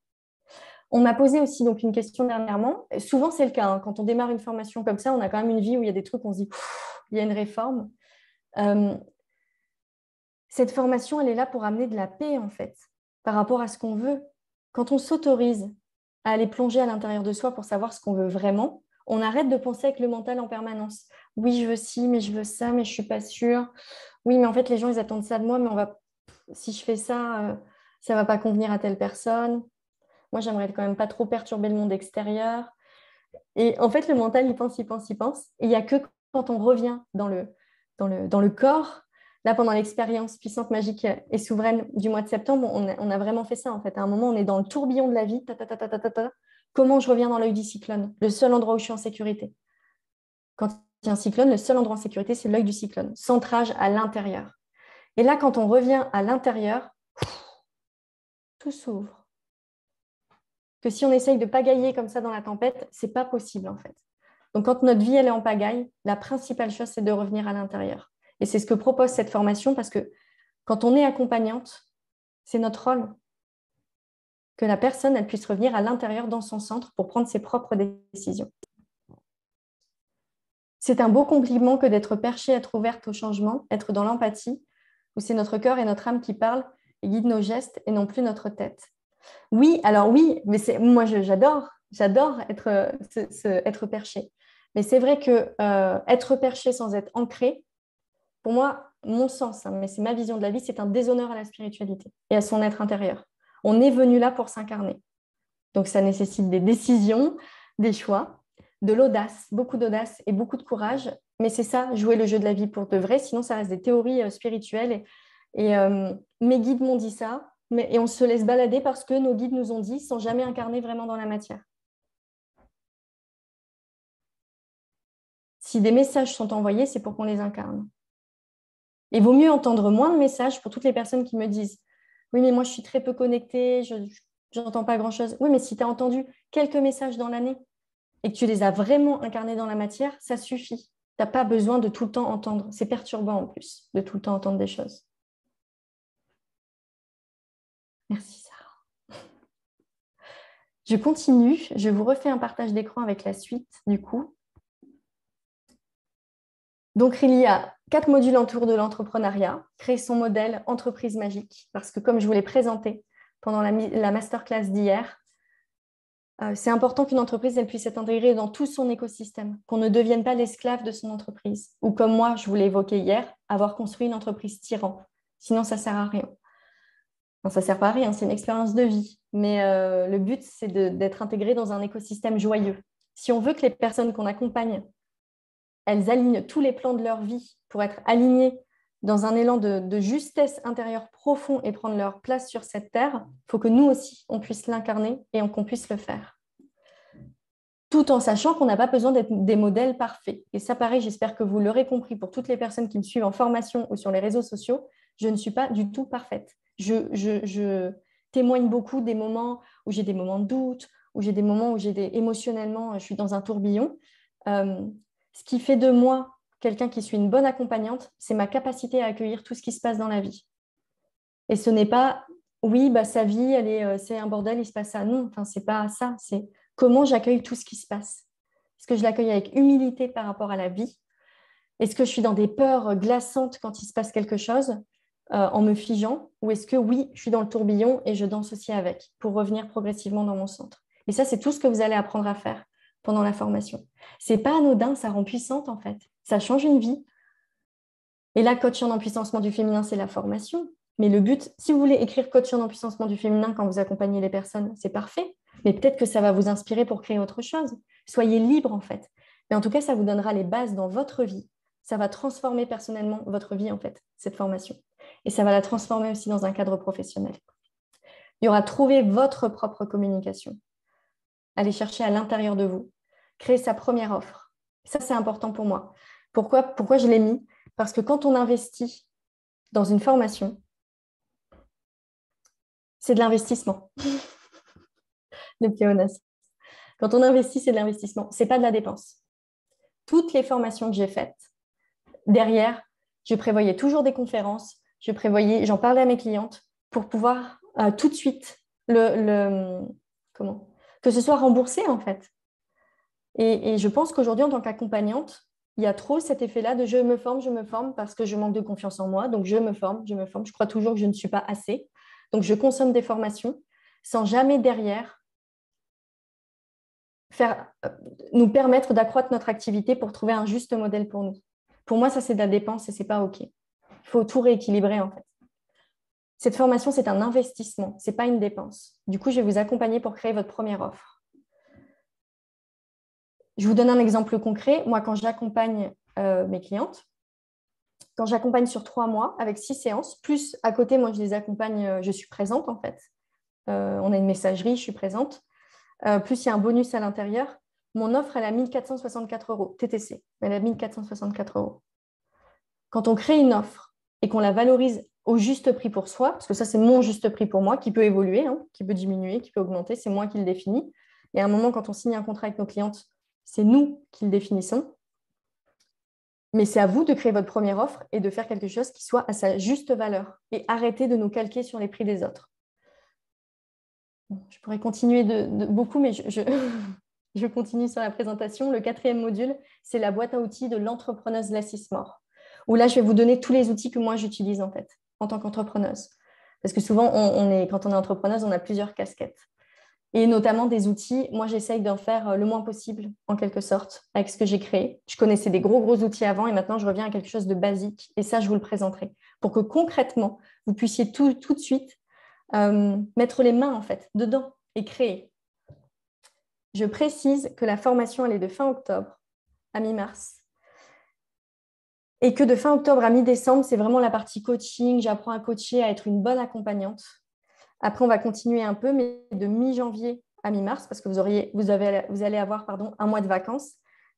On m'a posé aussi donc une question dernièrement. Souvent, c'est le cas, hein. Quand on démarre une formation comme ça, on a quand même une vie où il y a des trucs, on se dit, il y a une réforme. Cette formation, elle est là pour amener de la paix, en fait, par rapport à ce qu'on veut. Quand on s'autorise à aller plonger à l'intérieur de soi pour savoir ce qu'on veut vraiment, on arrête de penser avec le mental en permanence. Oui, je veux ci, mais je veux ça, mais je ne suis pas sûre. Oui, mais en fait, les gens, ils attendent ça de moi, mais si je fais ça, ça ne va pas convenir à telle personne. Moi, j'aimerais quand même pas trop perturber le monde extérieur. Et en fait, le mental, il pense, il pense, il pense. Et il n'y a que quand on revient dans le corps, là, pendant l'expérience puissante, magique et souveraine du mois de septembre, on a vraiment fait ça, en fait. À un moment, on est dans le tourbillon de la vie. Ta, ta, ta, ta, ta, ta, ta. Comment je reviens dans l'œil du cyclone? Le seul endroit où je suis en sécurité. Quand il y a un cyclone, le seul endroit en sécurité, c'est l'œil du cyclone. Centrage à l'intérieur. Et là, quand on revient à l'intérieur, tout s'ouvre. Que si on essaye de pagailler comme ça dans la tempête, ce n'est pas possible, en fait. Donc, quand notre vie elle est en pagaille, la principale chose, c'est de revenir à l'intérieur. Et c'est ce que propose cette formation parce que quand on est accompagnante, c'est notre rôle que la personne elle puisse revenir à l'intérieur dans son centre pour prendre ses propres décisions. C'est un beau compliment que d'être perchée, être ouverte au changement, être dans l'empathie, où c'est notre cœur et notre âme qui parlent et guident nos gestes et non plus notre tête. Oui, alors oui, mais moi j'adore être perché. Mais c'est vrai que être perché sans être ancré, pour moi, mon sens, hein, mais c'est ma vision de la vie, c'est un déshonneur à la spiritualité et à son être intérieur. On est venu là pour s'incarner. Donc ça nécessite des décisions, des choix, de l'audace, beaucoup d'audace et beaucoup de courage. Mais c'est ça, jouer le jeu de la vie pour de vrai. Sinon, ça reste des théories spirituelles. Mes guides m'ont dit ça, et on se laisse balader parce que nos guides nous ont dit sans jamais incarner vraiment dans la matière. Si des messages sont envoyés, c'est pour qu'on les incarne. Il vaut mieux entendre moins de messages pour toutes les personnes qui me disent « Oui, mais moi, je suis très peu connectée, je n'entends pas grand-chose. » Oui, mais si tu as entendu quelques messages dans l'année et que tu les as vraiment incarnés dans la matière, ça suffit. Tu n'as pas besoin de tout le temps entendre. C'est perturbant en plus de tout le temps entendre des choses. Merci, Sarah. Je continue. Je vous refais un partage d'écran avec la suite, du coup. Donc, il y a 4 modules autour de l'entrepreneuriat. Créer son modèle entreprise magique. Parce que comme je vous l'ai présenté pendant la masterclass d'hier, c'est important qu'une entreprise elle puisse être intégrée dans tout son écosystème, qu'on ne devienne pas l'esclave de son entreprise. Ou comme moi, je vous l'ai évoqué hier, avoir construit une entreprise tyran. Sinon, ça ne sert à rien. Enfin, ça ne sert pas à rien, c'est une expérience de vie. Mais le but, c'est d'être intégré dans un écosystème joyeux. Si on veut que les personnes qu'on accompagne, elles alignent tous les plans de leur vie pour être alignées dans un élan de justesse intérieure profond et prendre leur place sur cette terre, il faut que nous aussi, on puisse l'incarner et qu'on puisse le faire. Tout en sachant qu'on n'a pas besoin d'être des modèles parfaits. Et ça, pareil, j'espère que vous l'aurez compris pour toutes les personnes qui me suivent en formation ou sur les réseaux sociaux, je ne suis pas du tout parfaite. Je témoigne beaucoup des moments où j'ai des moments de doute, où j'ai des moments où émotionnellement, je suis dans un tourbillon. Ce qui fait de moi quelqu'un qui suis une bonne accompagnante, c'est ma capacité à accueillir tout ce qui se passe dans la vie. Et ce n'est pas, oui, bah, sa vie, c'est un bordel, il se passe ça. Non, enfin, c'est pas ça. C'est comment j'accueille tout ce qui se passe. Est-ce que je l'accueille avec humilité par rapport à la vie? Est-ce que je suis dans des peurs glaçantes quand il se passe quelque chose en me figeant? Ou est-ce que oui, je suis dans le tourbillon et je danse aussi avec pour revenir progressivement dans mon centre? Et ça, c'est tout ce que vous allez apprendre à faire pendant la formation. C'est pas anodin, ça rend puissante en fait. Ça change une vie. Et là, coach en empuissancement du féminin, c'est la formation. Mais le but, si vous voulez écrire coach en empuissancement du féminin quand vous accompagnez les personnes, c'est parfait. Mais peut-être que ça va vous inspirer pour créer autre chose. Soyez libre en fait. Mais en tout cas, ça vous donnera les bases dans votre vie. Ça va transformer personnellement votre vie en fait, cette formation. Et ça va la transformer aussi dans un cadre professionnel. Il y aura trouver votre propre communication. Aller chercher à l'intérieur de vous. Créer sa première offre. Ça, c'est important pour moi. Pourquoi je l'ai mis? Parce que quand on investit dans une formation, c'est de l'investissement. Le pléonasme. Quand on investit, c'est de l'investissement. Ce n'est pas de la dépense. Toutes les formations que j'ai faites, derrière, je prévoyais toujours des conférences, j'en parlais à mes clientes pour pouvoir tout de suite que ce soit remboursé en fait. Et je pense qu'aujourd'hui, en tant qu'accompagnante, il y a trop cet effet-là de je me forme parce que je manque de confiance en moi. Donc, je me forme. Je crois toujours que je ne suis pas assez. Donc, je consomme des formations sans jamais derrière nous permettre d'accroître notre activité pour trouver un juste modèle pour nous. Pour moi, ça, c'est de la dépense et ce n'est pas OK. Il faut tout rééquilibrer, en fait. Cette formation, c'est un investissement, ce n'est pas une dépense. Du coup, je vais vous accompagner pour créer votre première offre. Je vous donne un exemple concret. Moi, quand j'accompagne mes clientes, quand j'accompagne sur 3 mois avec 6 séances, plus à côté, moi, je les accompagne, je suis présente, en fait. On a une messagerie, je suis présente. Plus il y a un bonus à l'intérieur. Mon offre, elle a 1 464 € TTC. Elle a 1 464 €. Quand on crée une offre et qu'on la valorise au juste prix pour soi, parce que ça, c'est mon juste prix pour moi, qui peut évoluer, qui peut diminuer, qui peut augmenter, c'est moi qui le définis. Et à un moment, quand on signe un contrat avec nos clientes, c'est nous qui le définissons. Mais c'est à vous de créer votre première offre et de faire quelque chose qui soit à sa juste valeur et arrêter de nous calquer sur les prix des autres. Je pourrais continuer de beaucoup, mais je continue sur la présentation. Le 4e module, c'est la boîte à outils de l'entrepreneuse Less is More, où là, je vais vous donner tous les outils que moi, j'utilise en fait, en tant qu'entrepreneuse. Parce que souvent, quand on est entrepreneuse, on a plusieurs casquettes. Et notamment des outils, moi, j'essaye d'en faire le moins possible, en quelque sorte, avec ce que j'ai créé. Je connaissais des gros outils avant et maintenant, je reviens à quelque chose de basique. Et ça, je vous le présenterai pour que concrètement, vous puissiez tout de suite mettre les mains en fait dedans et créer. Je précise que la formation, elle est de fin octobre à mi-mars et que de fin octobre à mi-décembre, c'est vraiment la partie coaching. J'apprends à coacher, à être une bonne accompagnante. Après, on va continuer un peu, mais de mi-janvier à mi-mars, parce que vous allez avoir un mois de vacances.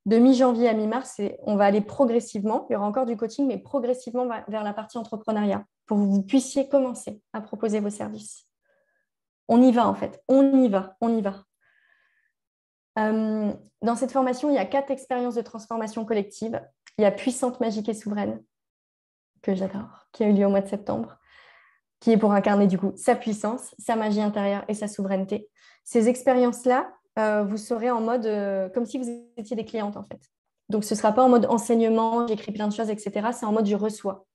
De mi-janvier à mi-mars, on va aller progressivement. Il y aura encore du coaching, mais progressivement vers la partie entrepreneuriat pour que vous puissiez commencer à proposer vos services. On y va en fait, on y va. Dans cette formation, il y a 4 expériences de transformation collective. Il y a Puissante, magique et souveraine, que j'adore, qui a eu lieu au mois de septembre, qui est pour incarner du coup sa puissance, sa magie intérieure et sa souveraineté. Ces expériences-là, vous serez en mode comme si vous étiez des clientes en fait. Donc, ce ne sera pas en mode enseignement, j'écris plein de choses, etc. C'est en mode je reçois.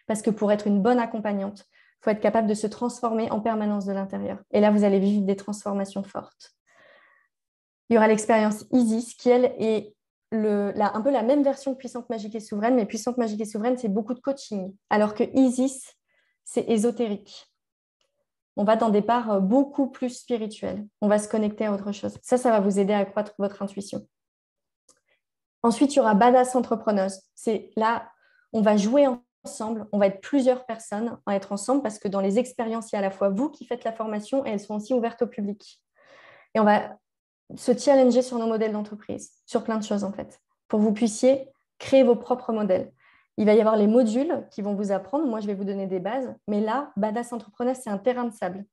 Parce que pour être une bonne accompagnante, il faut être capable de se transformer en permanence de l'intérieur. Et là, vous allez vivre des transformations fortes. Il y aura l'expérience Isis, qui, elle, est un peu la même version que Puissante, magique et souveraine, mais Puissante, magique et souveraine, c'est beaucoup de coaching, alors que Isis, c'est ésotérique. On va dans des parts beaucoup plus spirituelles. On va se connecter à autre chose. Ça va vous aider à accroître votre intuition. Ensuite, il y aura Badass Entrepreneuse. C'est là, on va jouer ensemble, on va être plusieurs personnes à être ensemble parce que dans les expériences, il y a à la fois vous qui faites la formation et elles sont aussi ouvertes au public. Et on va se challenger sur nos modèles d'entreprise, sur plein de choses en fait, pour que vous puissiez créer vos propres modèles. Il va y avoir les modules qui vont vous apprendre. Moi, je vais vous donner des bases. Mais là, Badass Entrepreneur, c'est un terrain de sable.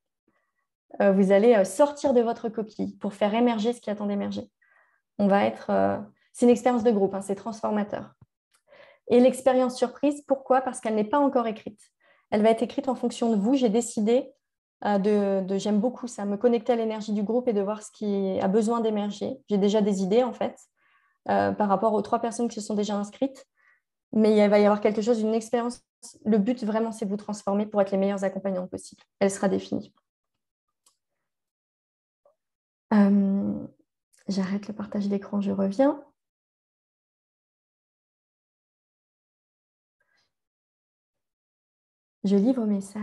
Vous allez sortir de votre coquille pour faire émerger ce qui attend d'émerger. C'est une expérience de groupe, c'est transformateur. Et l'expérience surprise, pourquoi? Parce qu'elle n'est pas encore écrite. Elle va être écrite en fonction de vous. J'ai décidé j'aime beaucoup ça, me connecter à l'énergie du groupe et de voir ce qui a besoin d'émerger. J'ai déjà des idées, en fait, par rapport aux 3 personnes qui se sont déjà inscrites. Mais il va y avoir quelque chose, une expérience. Le but, vraiment, c'est de vous transformer pour être les meilleurs accompagnants possibles. Elle sera définie. J'arrête le partage d'écran, je reviens. Je livre message.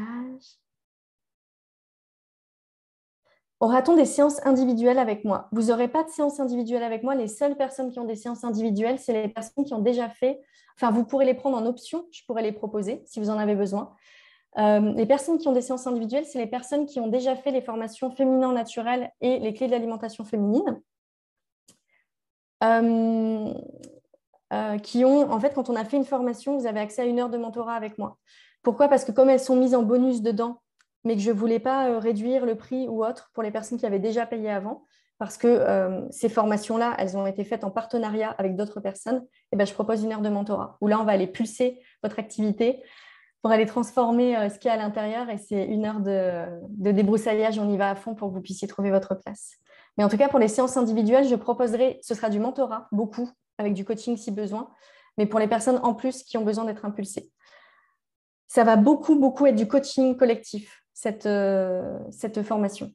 Aura-t-on des séances individuelles avec moi? Vous n'aurez pas de séances individuelles avec moi. Les seules personnes qui ont des séances individuelles, c'est les personnes qui ont déjà fait. Enfin, vous pourrez les prendre en option. Je pourrais les proposer si vous en avez besoin. Les personnes qui ont des séances individuelles, c'est les personnes qui ont déjà fait les formations féminin naturel et les clés de l'alimentation féminine. Qui ont, en fait, quand on a fait une formation, vous avez accès à 1 heure de mentorat avec moi. Pourquoi? Parce que comme elles sont mises en bonus dedans, mais que je ne voulais pas réduire le prix ou autre pour les personnes qui avaient déjà payé avant, parce que ces formations-là, elles ont été faites en partenariat avec d'autres personnes, et ben, je propose 1 heure de mentorat, où là, on va aller pulser votre activité pour aller transformer ce qu'il y a à l'intérieur. Et c'est 1 heure de débroussaillage, on y va à fond pour que vous puissiez trouver votre place. Mais en tout cas, pour les séances individuelles, je proposerai, ce sera du mentorat, beaucoup, avec du coaching si besoin, mais pour les personnes en plus qui ont besoin d'être impulsées. Ça va beaucoup, beaucoup être du coaching collectif, cette formation.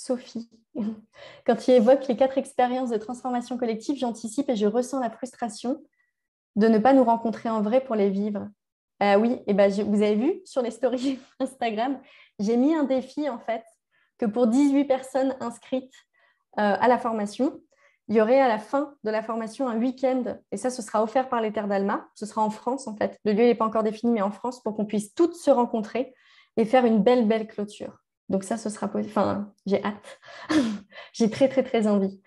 Sophie, quand tu évoques les 4 expériences de transformation collective, j'anticipe et je ressens la frustration de ne pas nous rencontrer en vrai pour les vivre. Oui, et ben, vous avez vu sur les stories Instagram, j'ai mis un défi en fait, que pour 18 personnes inscrites à la formation, il y aurait à la fin de la formation un week-end, et ça, ce sera offert par les Terres d'Alma. Ce sera en France, en fait. Le lieu n'est pas encore défini, mais en France, pour qu'on puisse toutes se rencontrer et faire une belle, belle clôture. Donc ça, ce sera possible. Enfin, j'ai hâte. J'ai très, très, très envie.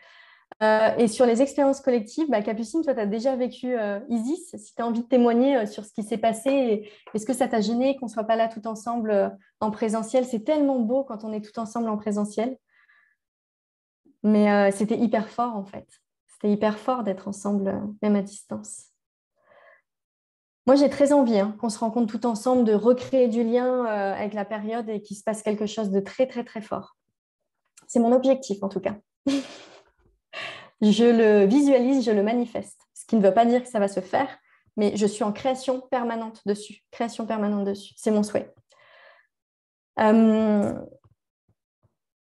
Et sur les expériences collectives, Capucine, toi, tu as déjà vécu Isis. Si tu as envie de témoigner sur ce qui s'est passé, est-ce que ça t'a gêné qu'on ne soit pas là tout ensemble en présentiel? C'est tellement beau quand on est tout ensemble en présentiel. Mais c'était hyper fort, en fait. C'était hyper fort d'être ensemble, même à distance. Moi, j'ai très envie qu'on se rencontre tout ensemble, de recréer du lien avec la période et qu'il se passe quelque chose de très, très, très fort. C'est mon objectif, en tout cas. Je le visualise, je le manifeste. Ce qui ne veut pas dire que ça va se faire, mais je suis en création permanente dessus. Création permanente dessus. C'est mon souhait.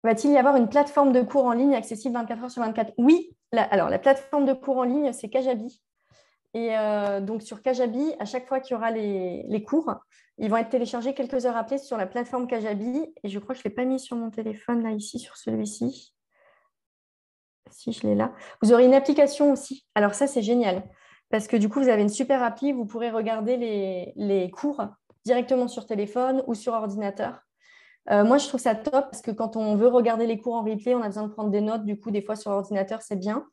Va-t-il y avoir une plateforme de cours en ligne accessible 24 heures sur 24? Oui. Alors, la plateforme de cours en ligne, c'est Kajabi. Et donc, sur Kajabi, à chaque fois qu'il y aura les cours, ils vont être téléchargés quelques heures après sur la plateforme Kajabi. Et je crois que je ne l'ai pas mis sur mon téléphone, là, ici, sur celui-ci. Si je l'ai là. Vous aurez une application aussi. Alors ça, c'est génial. Parce que du coup, vous avez une super appli. Vous pourrez regarder les cours directement sur téléphone ou sur ordinateur. Moi, je trouve ça top parce que quand on veut regarder les cours en replay, on a besoin de prendre des notes. Du coup, des fois, sur ordinateur, c'est bien.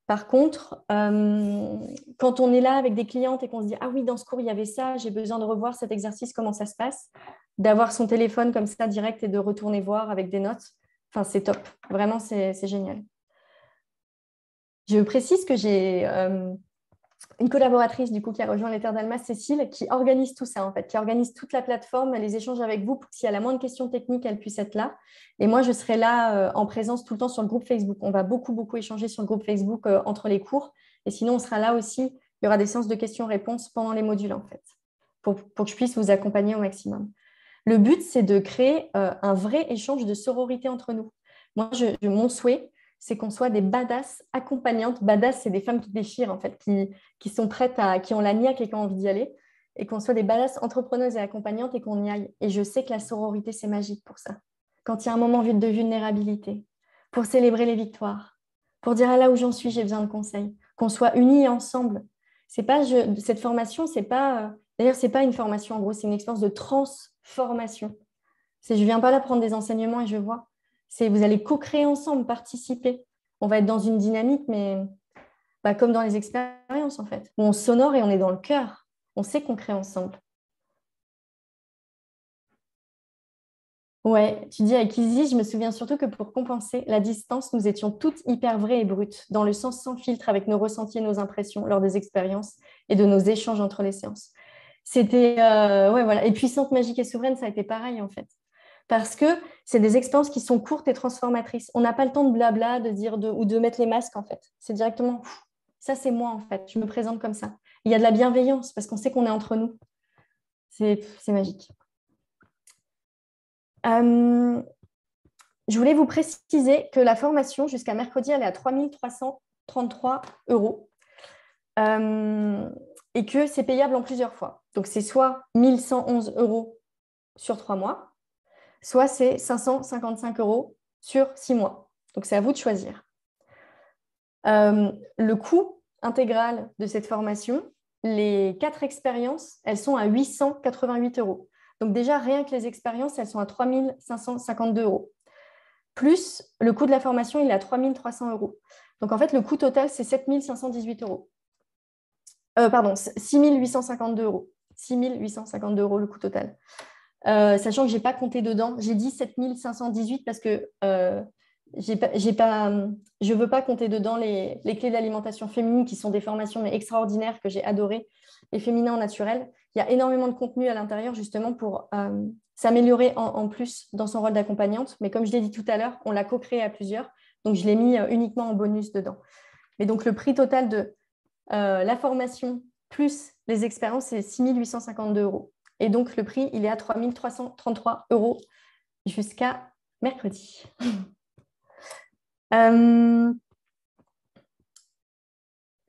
Par contre, quand on est là avec des clientes et qu'on se dit « Ah oui, dans ce cours, il y avait ça. J'ai besoin de revoir cet exercice, comment ça se passe ?» D'avoir son téléphone comme ça direct et de retourner voir avec des notes, enfin, c'est top. Vraiment, c'est génial. Je précise que j'ai une collaboratrice du coup qui a rejoint les Terres d'Alma, Cécile, qui organise tout ça en fait, qui organise toute la plateforme, les échanges avec vous pour que s'il y a la moindre question technique, elle puisse être là. Et moi, je serai là en présence tout le temps sur le groupe Facebook. On va beaucoup, beaucoup échanger sur le groupe Facebook entre les cours. Et sinon, on sera là aussi. Il y aura des séances de questions-réponses pendant les modules en fait, pour que je puisse vous accompagner au maximum. Le but, c'est de créer un vrai échange de sororité entre nous. Moi, mon souhait, c'est qu'on soit des badass accompagnantes. Badass, c'est des femmes qui déchirent, en fait, qui sont prêtes qui ont la niaque et qui ont envie d'y aller, et qu'on soit des badass entrepreneuses et accompagnantes et qu'on y aille. Et je sais que la sororité, c'est magique pour ça. Quand il y a un moment de vulnérabilité, pour célébrer les victoires, pour dire ah, là où j'en suis, j'ai besoin de conseils, qu'on soit unis ensemble. C'est pas cette formation, c'est pas d'ailleurs, c'est pas une formation en gros, c'est une expérience de transformation. Je ne viens pas là prendre des enseignements et je vois. Vous allez co-créer ensemble, participer. On va être dans une dynamique, mais comme dans les expériences, en fait, où on s'honore et on est dans le cœur. On sait qu'on crée ensemble. Ouais, tu dis avec Izzy, je me souviens surtout que pour compenser la distance, nous étions toutes hyper vraies et brutes, dans le sens sans filtre, avec nos ressentis et nos impressions lors des expériences et de nos échanges entre les séances. C'était, ouais, voilà. Et puissante, magique et souveraine, ça a été pareil, en fait. Parce que c'est des expériences qui sont courtes et transformatrices. On n'a pas le temps de blabla, de dire ou de mettre les masques, en fait. C'est directement, ça c'est moi, en fait. Je me présente comme ça. Il y a de la bienveillance parce qu'on sait qu'on est entre nous. C'est magique. Je voulais vous préciser que la formation, jusqu'à mercredi, elle est à 3 333 €. Et que c'est payable en plusieurs fois. Donc, c'est soit 1 111 € sur 3 mois, soit c'est 555 € sur 6 mois. Donc, c'est à vous de choisir. Le coût intégral de cette formation, les 4 expériences, elles sont à 888 €. Donc, déjà, rien que les expériences, elles sont à 3 552 €. Plus le coût de la formation, il est à 3 300 €. Donc, en fait, le coût total, c'est 7 518 €. Pardon, 6 852 €. 6 852 € le coût total. Sachant que je n'ai pas compté dedans. J'ai dit 7 518 parce que je ne veux pas compter dedans les clés d'alimentation féminine qui sont des formations mais extraordinaires que j'ai adorées et féminin en naturel. Il y a énormément de contenu à l'intérieur justement pour s'améliorer en plus dans son rôle d'accompagnante. Mais comme je l'ai dit tout à l'heure, on l'a co-créé à plusieurs. Donc, je l'ai mis uniquement en bonus dedans. Et donc, le prix total de la formation plus les expériences, c'est 6 852 €. Et donc, le prix, il est à 3 333 € jusqu'à mercredi.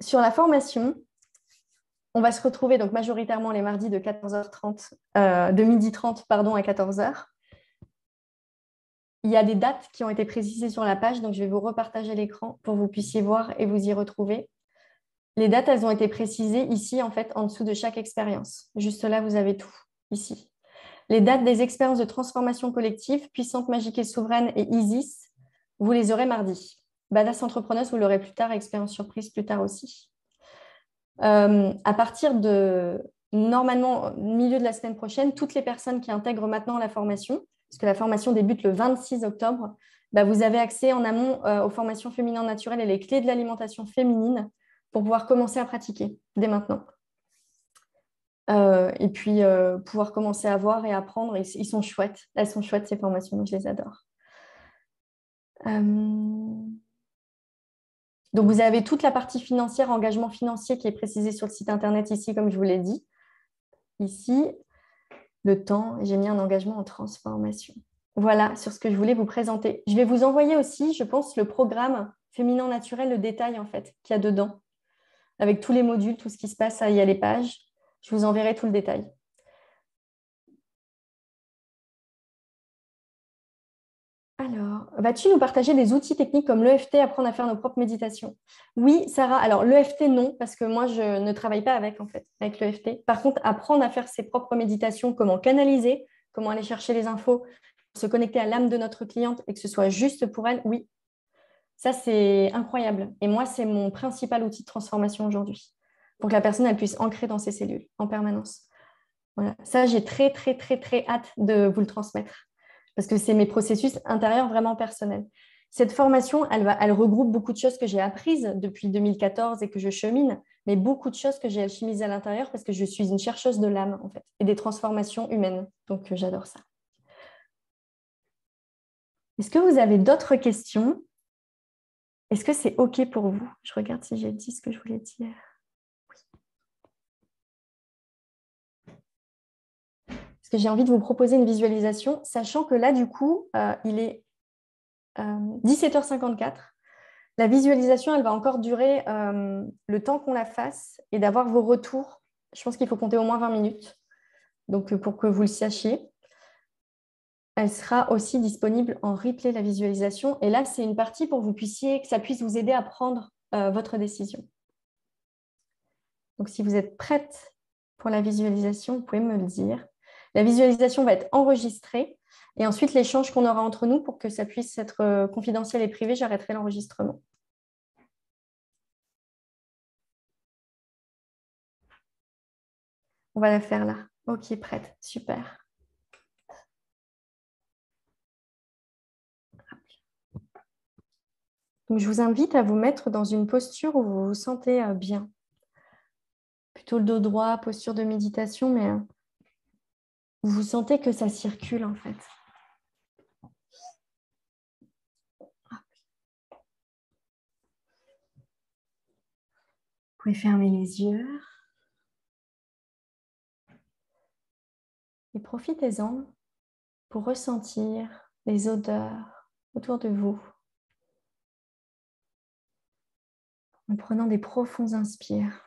Sur la formation, on va se retrouver donc majoritairement les mardis de 14h30, de 12h30 pardon, à 14h. Il y a des dates qui ont été précisées sur la page, donc je vais vous repartager l'écran pour que vous puissiez voir et vous y retrouver. Les dates, elles ont été précisées ici, en fait, en dessous de chaque expérience. Juste là, vous avez tout, ici. Les dates des expériences de transformation collective, Puissante, Magique et Souveraine et Isis, vous les aurez mardi. Badass Entrepreneuse, vous l'aurez plus tard, Expérience Surprise plus tard aussi. À partir de, normalement, milieu de la semaine prochaine, toutes les personnes qui intègrent maintenant la formation, parce que la formation débute le 26 octobre, vous avez accès en amont aux formations féminines naturelles et les clés de l'alimentation féminine pour pouvoir commencer à pratiquer dès maintenant. Et puis, pouvoir commencer à voir et apprendre. Ils sont chouettes. Elles sont chouettes, ces formations. Je les adore. Donc, vous avez toute la partie financière, engagement financier qui est précisé sur le site internet ici, comme je vous l'ai dit. Ici, le temps, j'ai mis un engagement en transformation. Voilà sur ce que je voulais vous présenter. Je vais vous envoyer aussi, je pense, le programme féminin naturel, le détail en fait qu'il y a dedans, avec tous les modules, tout ce qui se passe, il y a les pages. Je vous enverrai tout le détail. Alors, vas-tu nous partager des outils techniques comme l'EFT, apprendre à faire nos propres méditations? Oui, Sarah. Alors, l'EFT, non, parce que moi, je ne travaille pas avec, en fait, avec l'EFT. Par contre, apprendre à faire ses propres méditations, comment canaliser, comment aller chercher les infos, se connecter à l'âme de notre cliente et que ce soit juste pour elle, oui. Ça, c'est incroyable. Et moi, c'est mon principal outil de transformation aujourd'hui, pour que la personne elle puisse ancrer dans ses cellules en permanence. Voilà. Ça, j'ai très, très, très, très hâte de vous le transmettre parce que c'est mes processus intérieurs vraiment personnels. Cette formation, elle regroupe beaucoup de choses que j'ai apprises depuis 2014 et que je chemine, mais beaucoup de choses que j'ai alchimisées à l'intérieur parce que je suis une chercheuse de l'âme, en fait, et des transformations humaines. Donc, j'adore ça. Est-ce que vous avez d'autres questions? Est-ce que c'est OK pour vous? Je regarde si j'ai dit ce que je voulais dire. Parce que j'ai envie de vous proposer une visualisation, sachant que là, du coup, il est 17h54. La visualisation, elle va encore durer le temps qu'on la fasse et d'avoir vos retours. Je pense qu'il faut compter au moins 20 minutes. Donc, pour que vous le sachiez. Elle sera aussi disponible en replay, la visualisation. Et là, c'est une partie pour que ça puisse vous aider à prendre votre décision. Donc, si vous êtes prête pour la visualisation, vous pouvez me le dire. La visualisation va être enregistrée et ensuite l'échange qu'on aura entre nous pour que ça puisse être confidentiel et privé, j'arrêterai l'enregistrement. On va la faire là. Ok, prête. Super. Donc, je vous invite à vous mettre dans une posture où vous vous sentez bien. Plutôt le dos droit, posture de méditation, mais vous sentez que ça circule en fait. Vous pouvez fermer les yeux et profitez-en pour ressentir les odeurs autour de vous en prenant des profonds inspires.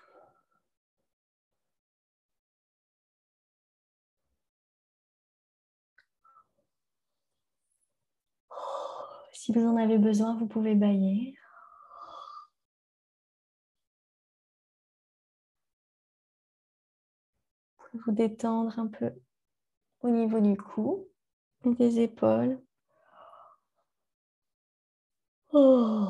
Si vous en avez besoin, vous pouvez bâiller. Vous pouvez vous détendre un peu au niveau du cou et des épaules. Oh.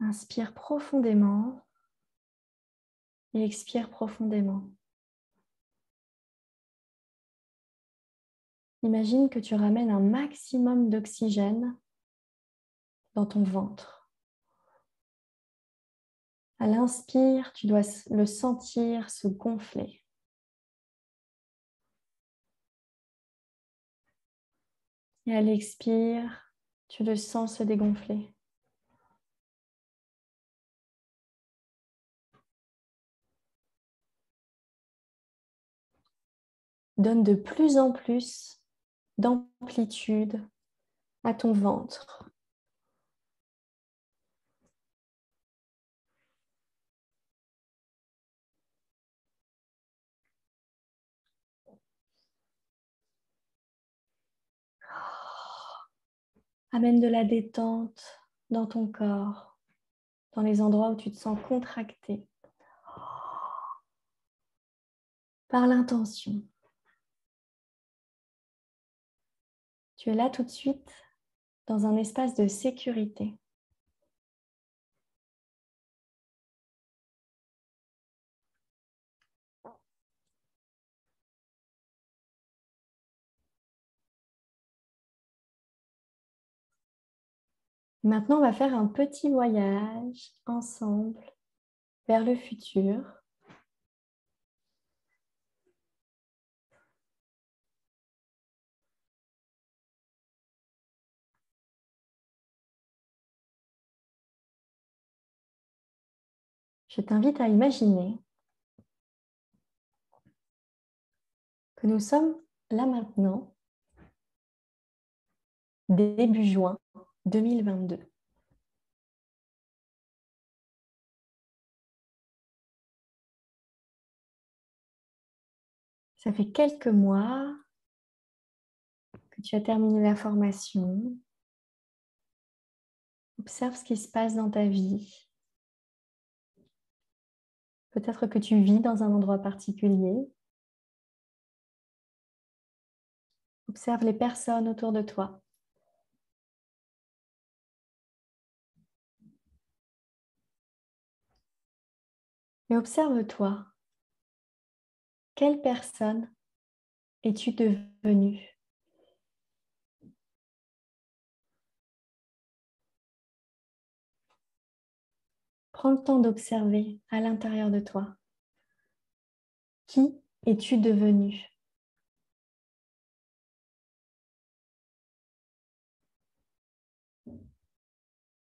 Inspire profondément et expire profondément. Imagine que tu ramènes un maximum d'oxygène dans ton ventre. À l'inspire, tu dois le sentir se gonfler. Et à l'expire, tu le sens se dégonfler. Donne de plus en plus d'amplitude à ton ventre. Amène de la détente dans ton corps, dans les endroits où tu te sens contracté. Par l'intention. Tu es là tout de suite dans un espace de sécurité. Maintenant, on va faire un petit voyage ensemble vers le futur. Je t'invite à imaginer que nous sommes là maintenant, début juin 2022. Ça fait quelques mois que tu as terminé la formation. Observe ce qui se passe dans ta vie. Peut-être que tu vis dans un endroit particulier. Observe les personnes autour de toi. Et observe-toi. Quelle personne es-tu devenue? Prends le temps d'observer à l'intérieur de toi. Qui es-tu devenu?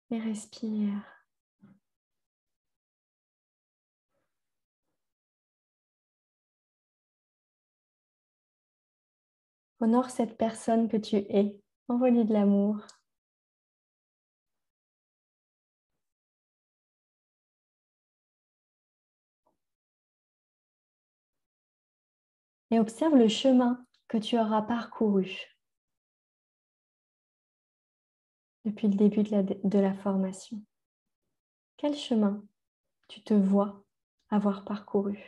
Et respire. Honore cette personne que tu es. Envoie-lui de l'amour. Et observe le chemin que tu auras parcouru depuis le début de la formation. Quel chemin tu te vois avoir parcouru?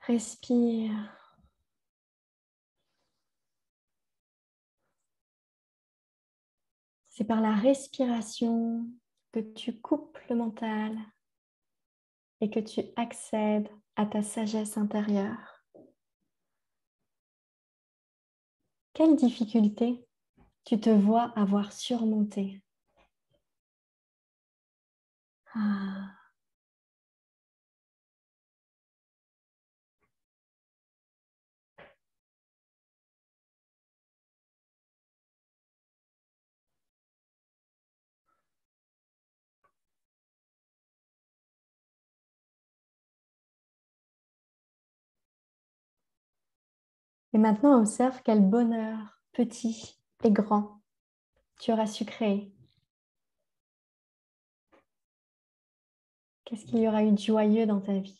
Respire. C'est par la respiration que tu coupes le mental et que tu accèdes à ta sagesse intérieure. Quelle difficulté tu te vois avoir surmonté? Ah. Et maintenant, observe quel bonheur, petit et grand, tu auras su créer. Qu'est-ce qu'il y aura eu de joyeux dans ta vie?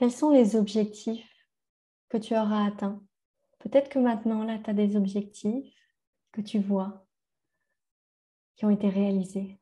Quels sont les objectifs que tu auras atteints? Peut-être que maintenant, là, tu as des objectifs que tu vois qui ont été réalisés.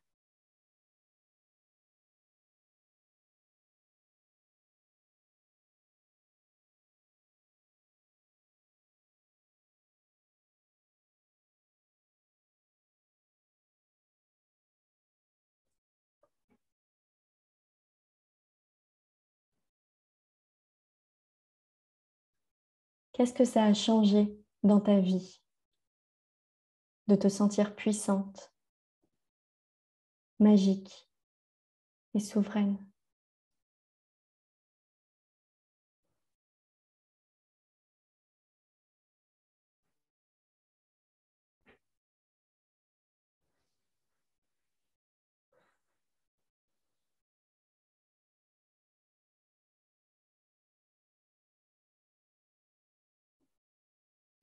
Qu'est-ce que ça a changé dans ta vie de te sentir puissante, magique et souveraine?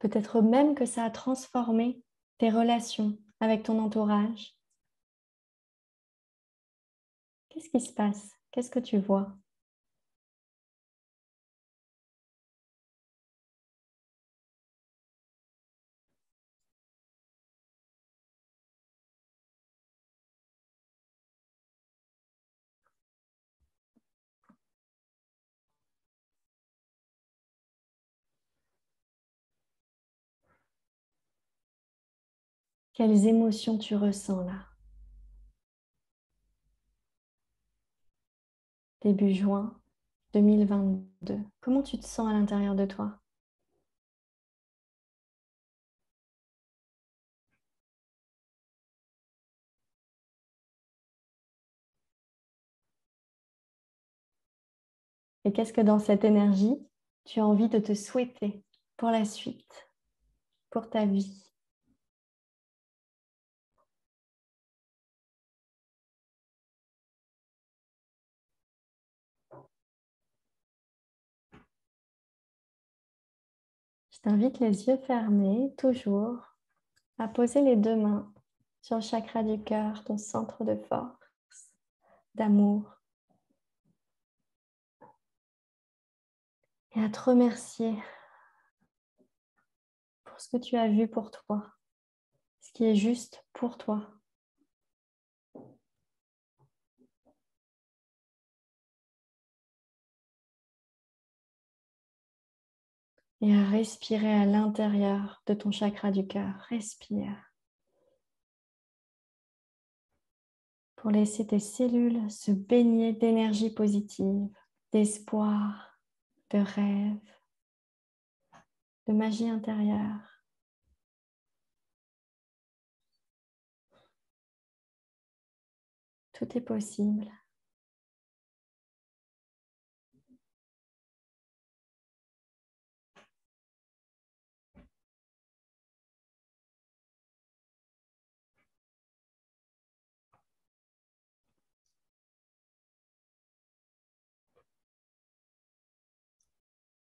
Peut-être même que ça a transformé tes relations avec ton entourage. Qu'est-ce qui se passe? Qu'est-ce que tu vois? Quelles émotions tu ressens là? Début juin 2022. Comment tu te sens à l'intérieur de toi? Et qu'est-ce que dans cette énergie, tu as envie de te souhaiter pour la suite, pour ta vie? Je t'invite les yeux fermés, toujours, à poser les deux mains sur le chakra du cœur, ton centre de force, d'amour, et à te remercier pour ce que tu as vu pour toi, ce qui est juste pour toi. Et à respirer à l'intérieur de ton chakra du cœur. Respire pour laisser tes cellules se baigner d'énergie positive, d'espoir, de rêve, de magie intérieure. Tout est possible.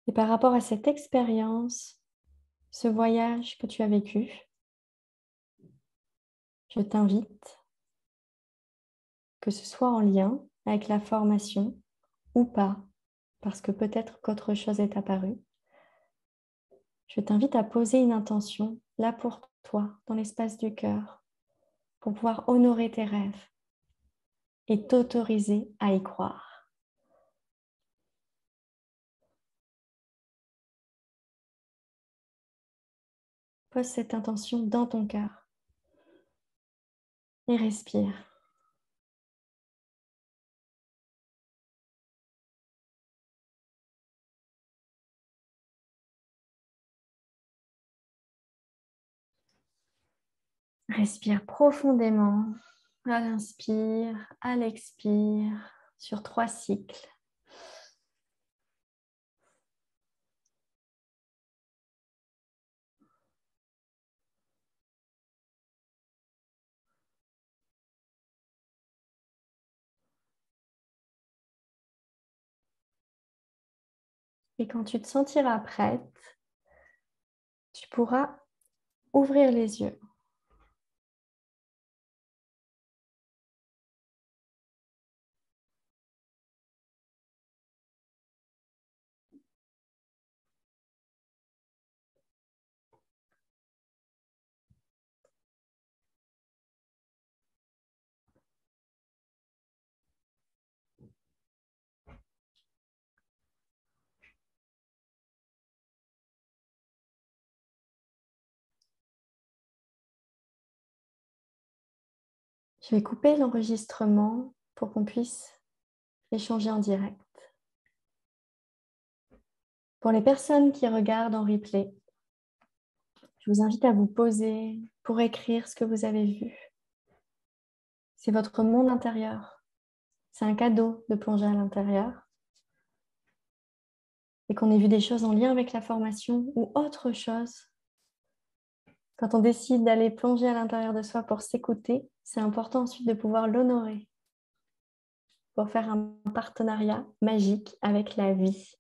Et par rapport à cette expérience, ce voyage que tu as vécu, je t'invite, que ce soit en lien avec la formation ou pas, parce que peut-être qu'autre chose est apparue, je t'invite à poser une intention là pour toi, dans l'espace du cœur, pour pouvoir honorer tes rêves et t'autoriser à y croire. Pose cette intention dans ton cœur et respire. Respire profondément à l'inspire, à l'expire, sur 3 cycles. Et quand tu te sentiras prête, tu pourras ouvrir les yeux. Je vais couper l'enregistrement pour qu'on puisse échanger en direct. Pour les personnes qui regardent en replay, je vous invite à vous poser pour écrire ce que vous avez vu. C'est votre monde intérieur. C'est un cadeau de plonger à l'intérieur. Et qu'on ait vu des choses en lien avec la formation ou autre chose. Quand on décide d'aller plonger à l'intérieur de soi pour s'écouter, c'est important ensuite de pouvoir l'honorer pour faire un partenariat magique avec la vie.